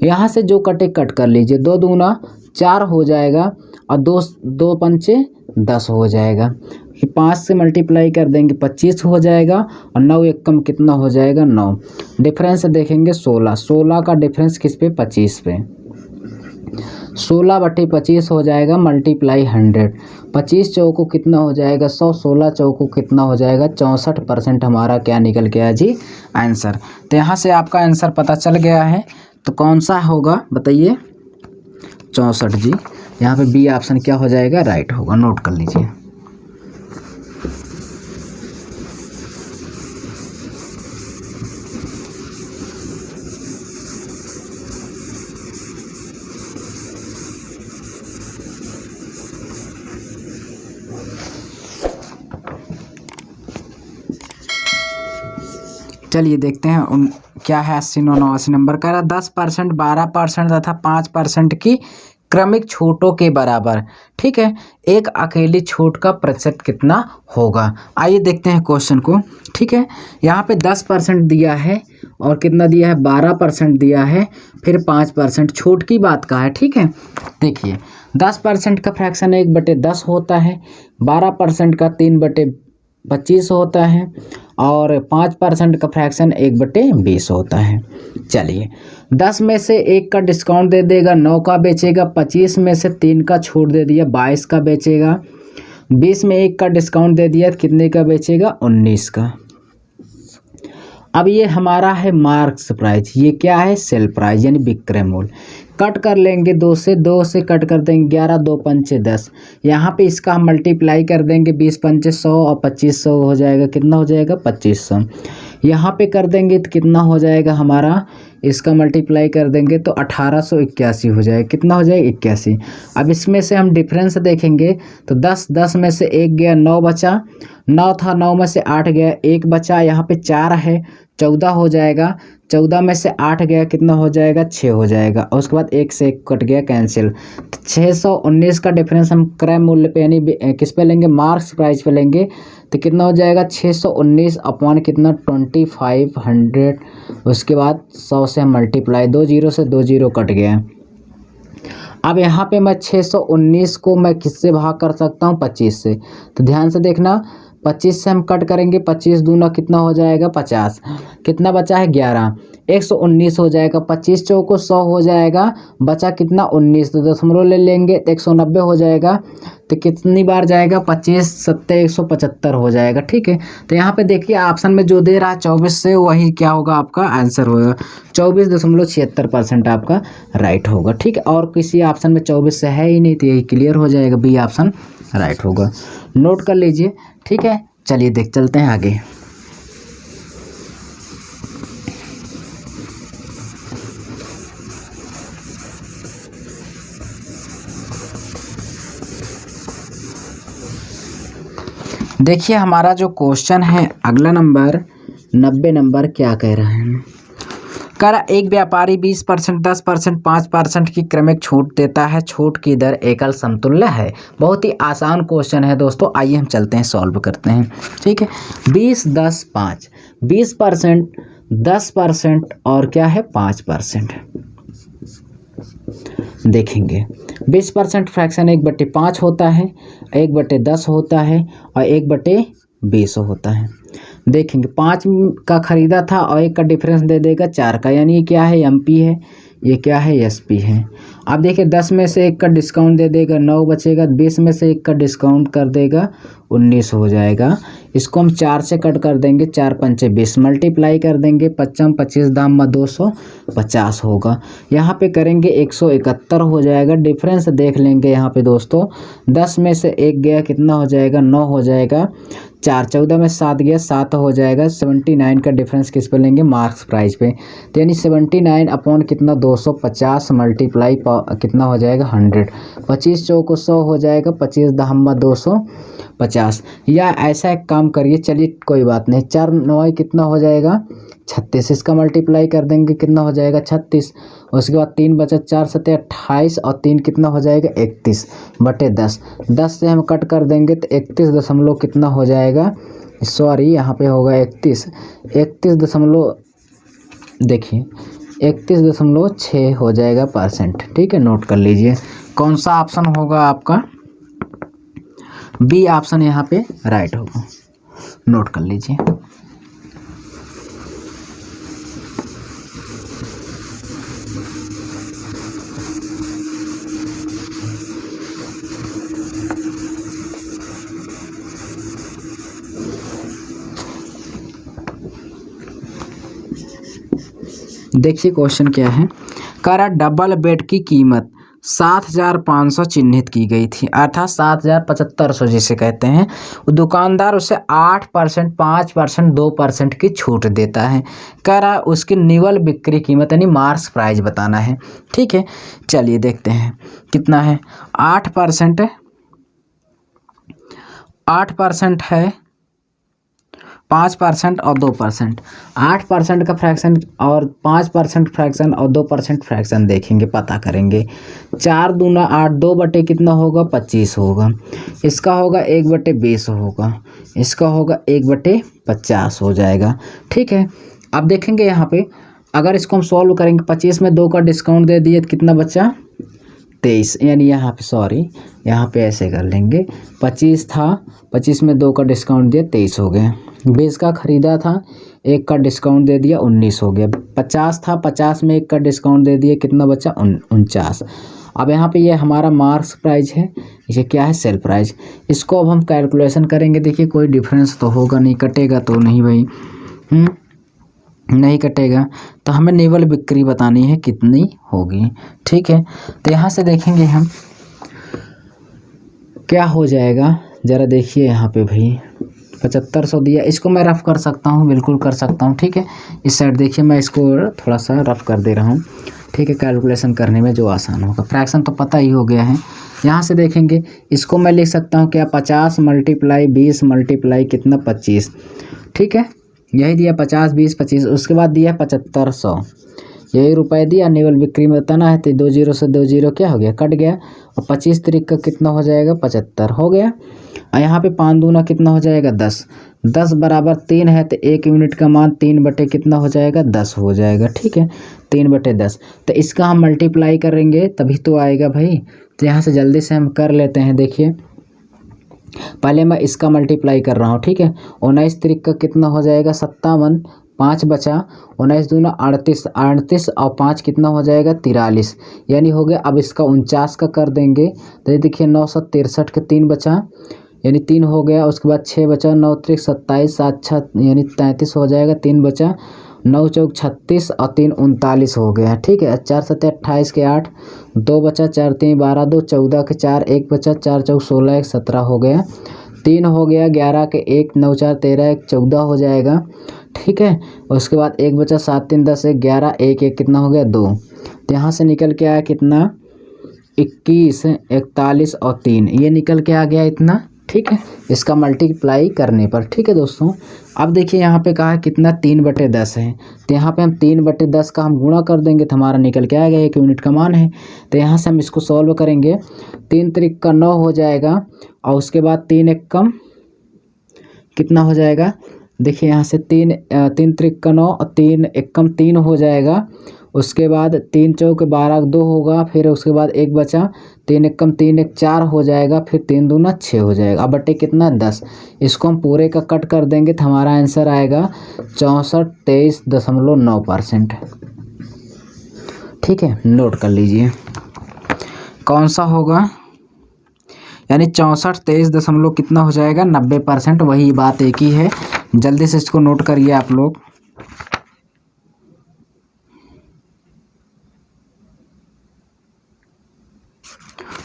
यहाँ से जो कटे कट कर लीजिए। 2 दूना 4 हो जाएगा और 2 पंचे 10 हो जाएगा। 5 से मल्टीप्लाई कर देंगे 25 हो जाएगा और 9 एक कम कितना हो जाएगा, 9। डिफरेंस देखेंगे 16, 16 का डिफरेंस किस पे, 25 पे। 16/25 हो जाएगा, मल्टीप्लाई 100। 25 चौको कितना हो जाएगा, 100। 16 चौको कितना हो जाएगा, 64% हमारा क्या निकल गया जी, आंसर। तो यहाँ से आपका आंसर पता चल गया है। तो कौन सा होगा बताइए, 64 जी। यहाँ पे बी ऑप्शन क्या हो जाएगा, राइट होगा, नोट कर लीजिए। चलिए देखते हैं क्या है 80, 89 नंबर का। 10%, 12% तथा 5% की क्रमिक छूटों के बराबर, ठीक है, एक अकेली छूट का प्रतिशत कितना होगा। आइए देखते हैं क्वेश्चन को, ठीक है। यहाँ पे 10% दिया है और कितना दिया है, 12% दिया है, फिर 5% छूट की बात का है, ठीक है। देखिए 10% का फ्रैक्शन 1/10 होता है, 12% का 3/25 होता है और 5% का फ्रैक्शन 1/20 होता है। चलिए 10 में से 1 का डिस्काउंट दे देगा, 9 का बेचेगा। 25 में से 3 का छूट दे दिया, 22 का बेचेगा। 20 में 1 का डिस्काउंट दे दिया, कितने का बेचेगा, 19 का। अब ये हमारा है मार्क्स प्राइस, ये क्या है, सेल प्राइस यानी विक्रय मूल्य। कट कर लेंगे 2 से कट कर देंगे 11, 2 पंचे 10। यहाँ पे इसका हम मल्टीप्लाई कर देंगे, 20 पंचे 100 और 2500 हो जाएगा, कितना हो जाएगा, 2500। यहाँ पे कर देंगे तो कितना हो जाएगा हमारा, इसका मल्टीप्लाई कर देंगे तो 1881 हो जाएगा, कितना हो जाएगा, 81। अब इसमें से हम डिफरेंस देखेंगे तो 10 में से 1 गया, 9 बचा। 9 था, 9 में से 8 गया, 1 बचा। यहाँ पे 4 है, 14 हो जाएगा। 14 में से 8 गया, कितना हो जाएगा, 6 हो जाएगा। और उसके बाद 1 से 1 कट गया, कैंसिल। 619 का डिफरेंस हम क्रय मूल्य पे यानी किस पे लेंगे, मार्क्स प्राइस पे लेंगे तो कितना हो जाएगा, 619 अपॉन कितना, 2500। उसके बाद 100 से हम मल्टीप्लाई, 2 0 से 2 0 कट गया। अब यहाँ पे मैं 619 को मैं किससे भाग कर सकता हूँ, 25 से। तो ध्यान से देखना, 25 से हम कट करेंगे, 25 दूना कितना हो जाएगा, 50। कितना बचा है, 11। 119 हो जाएगा। 25 चौको 100 हो जाएगा, बचा कितना, 19। तो दशमलव ले लेंगे तो 190 हो जाएगा। तो कितनी बार जाएगा, 25 7 175 हो जाएगा, ठीक है। तो यहाँ पे देखिए ऑप्शन में जो दे रहा है 24 से, वही क्या होगा, आपका आंसर होगा। 24.76% आपका राइट होगा, ठीक है। और किसी ऑप्शन में 24 से है ही नहीं, तो यही क्लियर हो जाएगा, बी ऑप्शन राइट होगा, नोट कर लीजिए, ठीक है। चलिए देख चलते हैं आगे। देखिए हमारा जो क्वेश्चन है अगला नंबर 90 नंबर क्या कह रहा है। कर एक व्यापारी 20%, 10%, 5% की क्रमिक छूट देता है, छूट की दर एकल समतुल्य है। बहुत ही आसान क्वेश्चन है दोस्तों, आइए हम चलते हैं सॉल्व करते हैं। ठीक है, 20, 10, 5, 20%, 10% और क्या है 5%। देखेंगे 20% फ्रैक्शन 1/5 होता है, 1/10 होता है और 1/20 होता है। देखेंगे 5 का खरीदा था और 1 का डिफरेंस दे देगा 4 का, यानी ये क्या है MP है, ये क्या है SP है। अब देखिए 10 में से 1 का डिस्काउंट दे देगा 9 बचेगा, 20 में से 1 का डिस्काउंट कर देगा 19 हो जाएगा। इसको हम 4 से कट कर देंगे, 4 पंचे 20, मल्टीप्लाई कर देंगे 55, 25 दाम में 250 होगा। यहाँ पे करेंगे 171 हो जाएगा। डिफरेंस देख लेंगे यहाँ पे दोस्तों, 10 में से 1 गया कितना हो जाएगा 9 हो जाएगा, 4 14 में 7 गया 7 हो जाएगा। 79 का डिफरेंस किस पे लेंगे, मार्क्स प्राइस पे। तो यानी 79 अपॉन कितना 250 मल्टीप्लाई कितना हो जाएगा 100, 25 चौको 100 हो जाएगा, 25 दहम्मा 250। या ऐसा एक काम करिए, चलिए कोई बात नहीं, 4 9 कितना हो जाएगा 36, इसका मल्टीप्लाई कर देंगे कितना हो जाएगा 36। उसके बाद 3 बचा, 4 7 28 और 3 कितना हो जाएगा 31/10। 10 से हम कट कर देंगे तो 31 दशमलव कितना हो जाएगा, सॉरी यहाँ पे होगा 31 दशमलव, देखिए 31.6 हो जाएगा %। ठीक है, नोट कर लीजिए। कौन सा ऑप्शन होगा आपका, बी ऑप्शन यहाँ पे राइट होगा, नोट कर लीजिए। देखिए क्वेश्चन क्या है, करा डबल बेड की कीमत 7,500 चिन्हित की गई थी, अर्थात 7,7500 जिसे कहते हैं। दुकानदार उसे 8%, 5%, 2% की छूट देता है। कह रहा उसकी निवल बिक्री कीमत यानी मार्क्स प्राइस बताना है। ठीक है, चलिए देखते हैं कितना है। 8% है, 5% और 2%। 8% का फ्रैक्शन और 5% फ्रैक्शन और 2% फ्रैक्शन देखेंगे, पता करेंगे। 4 दूना 8, 2 बटे कितना होगा 25 होगा। इसका होगा 1/20 होगा, इसका होगा 1/50 हो जाएगा। ठीक है, अब देखेंगे यहाँ पे अगर इसको हम सॉल्व करेंगे, 25 में 2 का डिस्काउंट दे दिए तो कितना बचा 23, यानी यहाँ पे सॉरी यहाँ पे ऐसे कर लेंगे, 25 था, 25 में 2 का डिस्काउंट दिया 23 हो गया। 20 का ख़रीदा था, 1 का डिस्काउंट दे दिया 19 हो गया। 50 था, 50 में 1 का डिस्काउंट दे दिया कितना बचा 49। अब यहाँ पे ये हमारा मार्क्स प्राइस है, ये क्या है सेल प्राइस। इसको अब हम कैलकुलेशन करेंगे। देखिए कोई डिफरेंस तो होगा नहीं, कटेगा तो नहीं भाई, नहीं कटेगा, तो हमें निवल बिक्री बतानी है कितनी होगी। ठीक है, तो यहाँ से देखेंगे हम क्या हो जाएगा, ज़रा देखिए यहाँ पे भाई 7500 दिया, इसको मैं रफ़ कर सकता हूँ, बिल्कुल कर सकता हूँ। ठीक है, इस साइड देखिए मैं इसको थोड़ा सा रफ़ कर दे रहा हूँ। ठीक है, कैलकुलेशन करने में जो आसान होगा, फ्रैक्शन तो पता ही हो गया है। यहाँ से देखेंगे इसको मैं लिख सकता हूँ क्या 50 मल्टीप्लाई 20 मल्टीप्लाई कितना 25। ठीक है, यही दिया 50 20 25, उसके बाद दिया 7500, यही रुपए दिया। निवल बिक्री में बताना है तो 2 0 से 2 0 क्या हो गया, कट गया, और 25 तरीक का कितना हो जाएगा 75 हो गया। और यहाँ पे 5 दूना कितना हो जाएगा 10, 10 बराबर 3 है तो 1 यूनिट का मान 3 बटे कितना हो जाएगा 10 हो जाएगा। ठीक है, 3/10, तो इसका हम मल्टीप्लाई करेंगे तभी तो आएगा भाई। तो यहाँ से जल्दी से हम कर लेते हैं। देखिए पहले मैं इसका मल्टीप्लाई कर रहा हूँ। ठीक है, 19 तरीक का कितना हो जाएगा 57, 5 बचा, 19 दूना 38, 38 और 5 कितना हो जाएगा 43, यानी हो गया। अब इसका 49 का कर देंगे तो ये देखिए 963 के 3 बचा, यानी 3 हो गया। उसके बाद 6 बचा, 9 त्रिक 27, 7 6 यानी 33 हो जाएगा, 3 बचा, 9 चौक 36 और 3 39 हो गया। ठीक है, 4 7 28 के 8, 2 बचा, 4 3 12, 2 14 के 4, 1 बचा, 4 चौक 16 1 17 हो गया, 3 हो गया, 11 के 1 9 4 13 1 14 हो जाएगा। ठीक है, उसके बाद 1 बचा, 7 3 10 1 11 1 1 कितना हो गया 2। तो यहाँ से निकल के आया कितना 21 41 और 3, ये निकल के आ गया इतना ठीक है, इसका मल्टीप्लाई करने पर। ठीक है दोस्तों, अब देखिए यहाँ पे कहा है कितना 3/10 है, तो यहाँ पे हम 3/10 का हम गुणा कर देंगे तो हमारा निकल के आएगा 1 यूनिट का मान है। तो यहाँ से हम इसको सॉल्व करेंगे, 3 त्रिक का 9 हो जाएगा और उसके बाद 3 एक कम कितना हो जाएगा, देखिए यहाँ से 3 त्रिक का 9 और 3 एक कम 3 हो जाएगा। उसके बाद 3 चौके 12 2 होगा, फिर उसके बाद 1 बचा, 3 एक कम 3 एक 4 हो जाएगा, फिर 3 दूना 6 हो जाएगा। अब बटे कितना 10, इसको हम पूरे का कट कर देंगे तो हमारा आंसर आएगा 64-23.9%। ठीक है, नोट कर लीजिए कौन सा होगा, यानी 64-23 कितना हो जाएगा 90%। वही बात एक ही है, जल्दी से इसको नोट करिए आप लोग।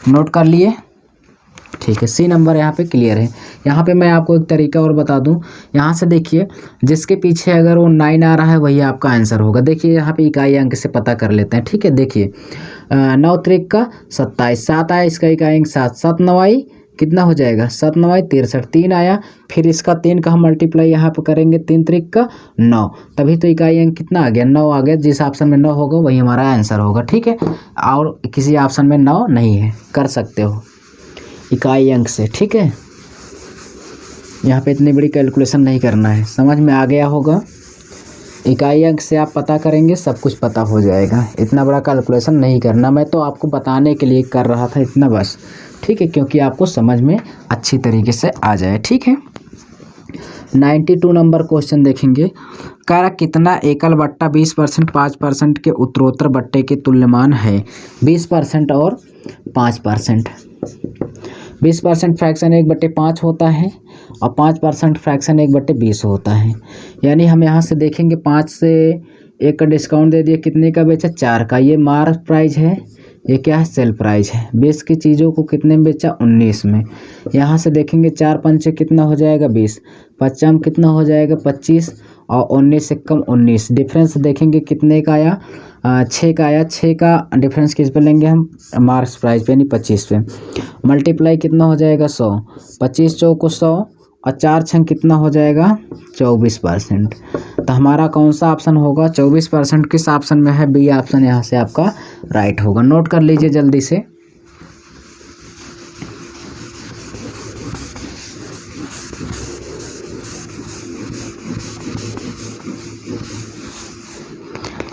नोट कर लिए, ठीक है, सी नंबर यहाँ पे क्लियर है। यहाँ पे मैं आपको एक तरीका और बता दूँ, यहाँ से देखिए जिसके पीछे अगर वो 9 आ रहा है वही आपका आंसर होगा। देखिए यहाँ पे इकाई अंक से पता कर लेते हैं। ठीक है, देखिए 9 त्रिक का 27, 7 आया, इसका इकाई अंक 7, 7 9 कितना हो जाएगा 7 9 63, 3 आया, फिर इसका 3 का हम मल्टीप्लाई यहाँ पे करेंगे 3 त्रिक का 9, तभी तो इकाई अंक कितना आ गया 9 आ गया। जिस ऑप्शन में 9 होगा वही हमारा आंसर होगा। ठीक है, और किसी ऑप्शन में 9 नहीं है, कर सकते हो इकाई अंक से। ठीक है, यहाँ पे इतनी बड़ी कैलकुलेशन नहीं करना है, समझ में आ गया होगा। इकाई अंक से आप पता करेंगे सब कुछ पता हो जाएगा, इतना बड़ा कैलकुलेशन नहीं करना। मैं तो आपको बताने के लिए कर रहा था इतना बस। ठीक है, क्योंकि आपको समझ में अच्छी तरीके से आ जाए। ठीक है, 92 नंबर क्वेश्चन देखेंगे। कह रहा कितना एकल बट्टा 20% 5% के उत्तरोत्तर बट्टे के तुल्यमान है। 20% और 5%। 20% फ्रैक्शन 1/5 होता है और 5% फ्रैक्शन 1/20 होता है। यानी हम यहाँ से देखेंगे 5 से 1 का डिस्काउंट दे दिया, कितने का बेचा 4 का। ये मार्क प्राइस है, ये क्या है सेल प्राइस है। 20 की चीज़ों को कितने में बेचा 19 में। यहाँ से देखेंगे 4 पंचे कितना हो जाएगा 20, 50 कितना हो जाएगा 25 और 19 से कम 19। डिफरेंस देखेंगे कितने का आया 6 का आया। 6 का डिफरेंस किस पे लेंगे हम मार्क्स प्राइस पे यानी 25 पे। मल्टीप्लाई कितना हो जाएगा 100, 25 चौको 100 और 4 छंग कितना हो जाएगा 24%। तो हमारा कौन सा ऑप्शन होगा 24% किस ऑप्शन में है, बी ऑप्शन यहाँ से आपका राइट होगा। नोट कर लीजिए जल्दी से।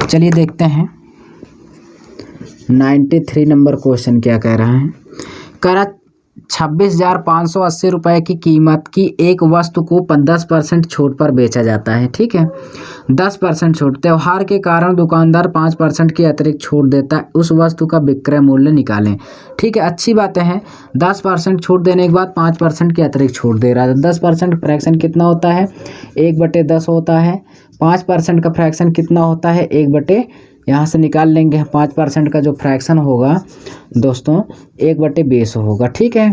चलिए देखते हैं 93 नंबर क्वेश्चन क्या कह रहा है। कह रहा 26,580 रुपये की कीमत की एक वस्तु को 10% छूट पर बेचा जाता है। ठीक है, 10% छूट, त्यौहार के कारण दुकानदार 5% की अतिरिक्त छूट देता है, उस वस्तु का विक्रय मूल्य निकालें। ठीक है, अच्छी बातें हैं। 10% छूट देने के बाद 5% की अतिरिक्त छूट दे रहा है। 10% फ्रैक्शन कितना होता है 1/10 होता है। 5% का फ्रैक्शन कितना होता है 1/, यहाँ से निकाल लेंगे 5% का जो फ्रैक्शन होगा दोस्तों 1/20 होगा। ठीक है,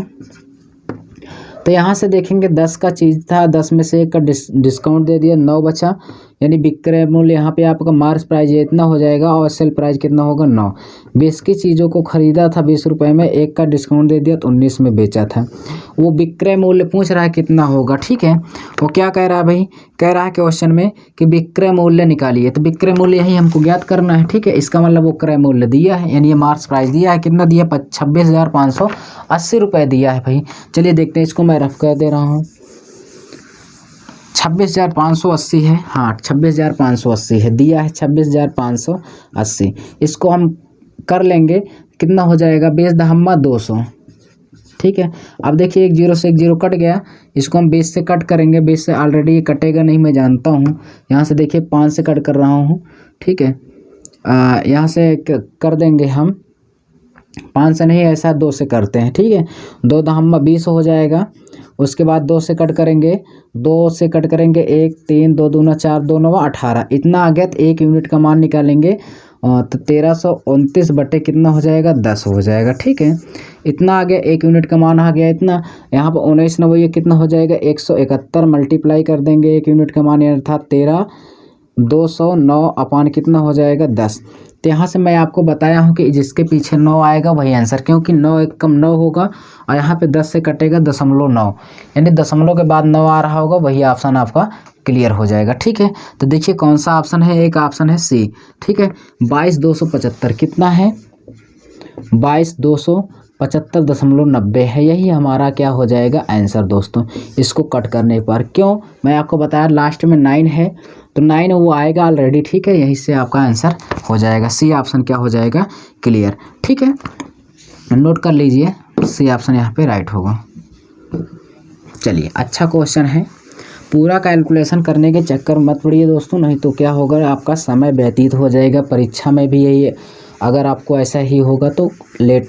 तो यहाँ से देखेंगे 10 का चीज़ था, 10 में से 1 का डिस्काउंट दे दिया, 9 बचा, यानी विक्रय मूल्य यहाँ पे आपका मार्क्स प्राइस ये इतना हो जाएगा और सेल प्राइस कितना होगा 9। 20 की चीज़ों को ख़रीदा था 20 रुपये में, 1 का डिस्काउंट दे दिया तो 19 में बेचा था। वो विक्रय मूल्य पूछ रहा है कितना होगा। ठीक है, वो क्या कह रहा है भाई, कह रहा है क्वेश्चन में कि विक्रय मूल्य निकालिए, तो विक्रय मूल्य यही हमको ज्ञात करना है। ठीक है, इसका मतलब वो क्रय मूल्य दिया है, यानी ये मार्क्स प्राइस दिया है, कितना दिया 26,580 रुपये दिया है भाई। चलिए देखते हैं, इसको मैं रफ कर दे रहा हूँ। 26,580 है, हाँ 26,580 है, दिया है 26,580। इसको हम कर लेंगे, कितना हो जाएगा 20 ठीक है, अब देखिए 1 0 से 1 0 कट गया, इसको हम 20 से कट करेंगे। 20 से ऑलरेडी ये कटेगा नहीं, मैं जानता हूँ। यहाँ से देखिए 5 से कट कर रहा हूँ। ठीक है, यहाँ से कर देंगे हम 5 से नहीं, ऐसा 2 से करते हैं। ठीक है, 2 दहम्मा 20 हो जाएगा। उसके बाद 2 से कट करेंगे, 2 से कट करेंगे 1 3, 2 दूना 4, 2 9 18, इतना आ गया। तो 1 यूनिट का मान निकालेंगे तो 1329 बटे कितना हो जाएगा 10 हो जाएगा। ठीक है, इतना आ गया, 1 यूनिट का मान आ गया इतना। यहाँ पर 19 कितना हो जाएगा 171, मल्टीप्लाई कर देंगे 1 यूनिट का मान अर्थात 13 209 अपान कितना हो जाएगा 10। तो यहाँ से मैं आपको बताया हूँ कि जिसके पीछे 9 आएगा वही आंसर, क्योंकि 9 एक कम 9 होगा और यहाँ पे 10 से कटेगा 0.9, यानी दशमलव के बाद 9 आ रहा होगा, वही ऑप्शन आपका क्लियर हो जाएगा। ठीक है, तो देखिए कौन सा ऑप्शन है, एक ऑप्शन है सी। ठीक है, 22,275 कितना है, 22,275.90 है, यही हमारा क्या हो जाएगा आंसर दोस्तों। इसको कट करने पर, क्यों मैं आपको बताया लास्ट में 9 है तो 9 वो आएगा ऑलरेडी। ठीक है, यही से आपका आंसर हो जाएगा, सी ऑप्शन क्या हो जाएगा क्लियर। ठीक है, नोट कर लीजिए, सी ऑप्शन यहाँ पे राइट होगा। चलिए, अच्छा क्वेश्चन है, पूरा कैलकुलेशन करने के चक्कर मत पड़िए दोस्तों, नहीं तो क्या होगा आपका समय व्यतीत हो जाएगा। परीक्षा में भी यही, अगर आपको ऐसा ही होगा तो लेट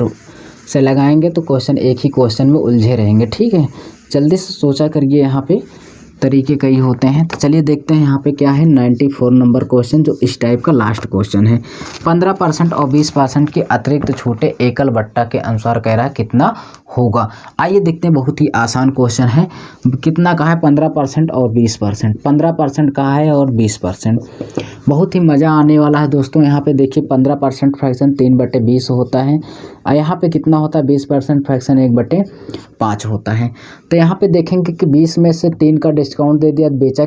से लगाएंगे तो क्वेश्चन एक ही क्वेश्चन में उलझे रहेंगे। ठीक है, जल्दी से सोचा करिए, यहाँ पे तरीके कई होते हैं। तो चलिए देखते हैं यहाँ पे क्या है। 94 नंबर क्वेश्चन, जो इस टाइप का लास्ट क्वेश्चन है। 15% और 20% के अतिरिक्त छूटे एकल बट्टा के अनुसार कह रहा है कितना होगा। आइए देखते हैं, बहुत ही आसान क्वेश्चन है। कितना कहा है, 15% और 20%। 15% कहा है और 20%, बहुत ही मज़ा आने वाला है दोस्तों। यहाँ पे देखिए 15% फ्रैक्शन 3/20 होता है, और यहाँ पे कितना होता है 20% फ्रैक्शन 1/5 होता है। तो यहाँ पे देखेंगे कि 20 में से 3 का डिस्काउंट दे दिया, बेचा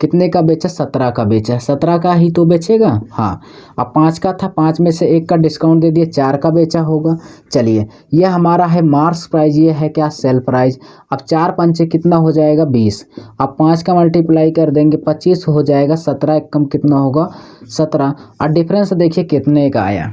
कितने का बेचा, 17 का बेचा, 17 का ही तो बेचेगा। हाँ, अब 5 का था, 5 में से 1 का डिस्काउंट दे दिया, 4 का बेचा होगा। चलिए, ये हमारा है मार्क्स प्राइस, ये है क्या सेल प्राइस। अब 4 पंचे कितना हो जाएगा 20, अब 5 का मल्टीप्लाई कर देंगे 25 हो जाएगा, 17 एक कम कितना होगा 17। और डिफरेंस देखिए कितने का आया,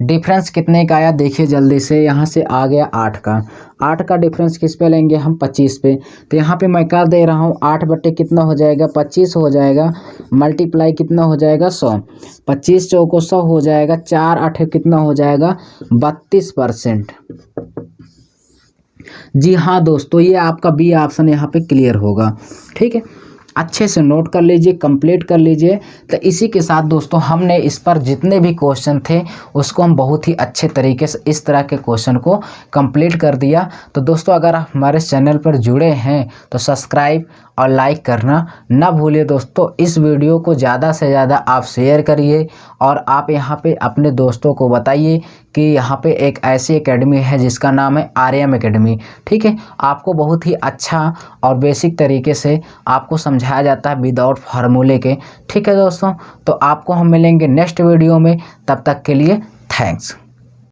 डिफरेंस कितने का आया देखिए जल्दी से, यहाँ से आ गया 8 का। 8 का डिफरेंस किस पे लेंगे हम, 25 पे। तो यहाँ पे मैं क्या दे रहा हूँ, 8 बटे कितना हो जाएगा 25 हो जाएगा, मल्टीप्लाई कितना हो जाएगा 100, 25 चौको 100 हो जाएगा, 4 8 कितना हो जाएगा 32%। जी हाँ दोस्तों, ये आपका बी ऑप्शन यहाँ पे क्लियर होगा। ठीक है, अच्छे से नोट कर लीजिए, कंप्लीट कर लीजिए। तो इसी के साथ दोस्तों हमने इस पर जितने भी क्वेश्चन थे उसको हम बहुत ही अच्छे तरीके से इस तरह के क्वेश्चन को कंप्लीट कर दिया। तो दोस्तों अगर आप हमारे चैनल पर जुड़े हैं तो सब्सक्राइब और लाइक करना ना भूलिए दोस्तों। इस वीडियो को ज़्यादा से ज़्यादा आप शेयर करिए और आप यहाँ पे अपने दोस्तों को बताइए कि यहाँ पे एक ऐसी एकेडमी है जिसका नाम है आर्यम एकेडमी। ठीक है, आपको बहुत ही अच्छा और बेसिक तरीके से आपको समझाया जाता है विदाउट फार्मूले के। ठीक है दोस्तों, तो आपको हम मिलेंगे नेक्स्ट वीडियो में, तब तक के लिए थैंक्स।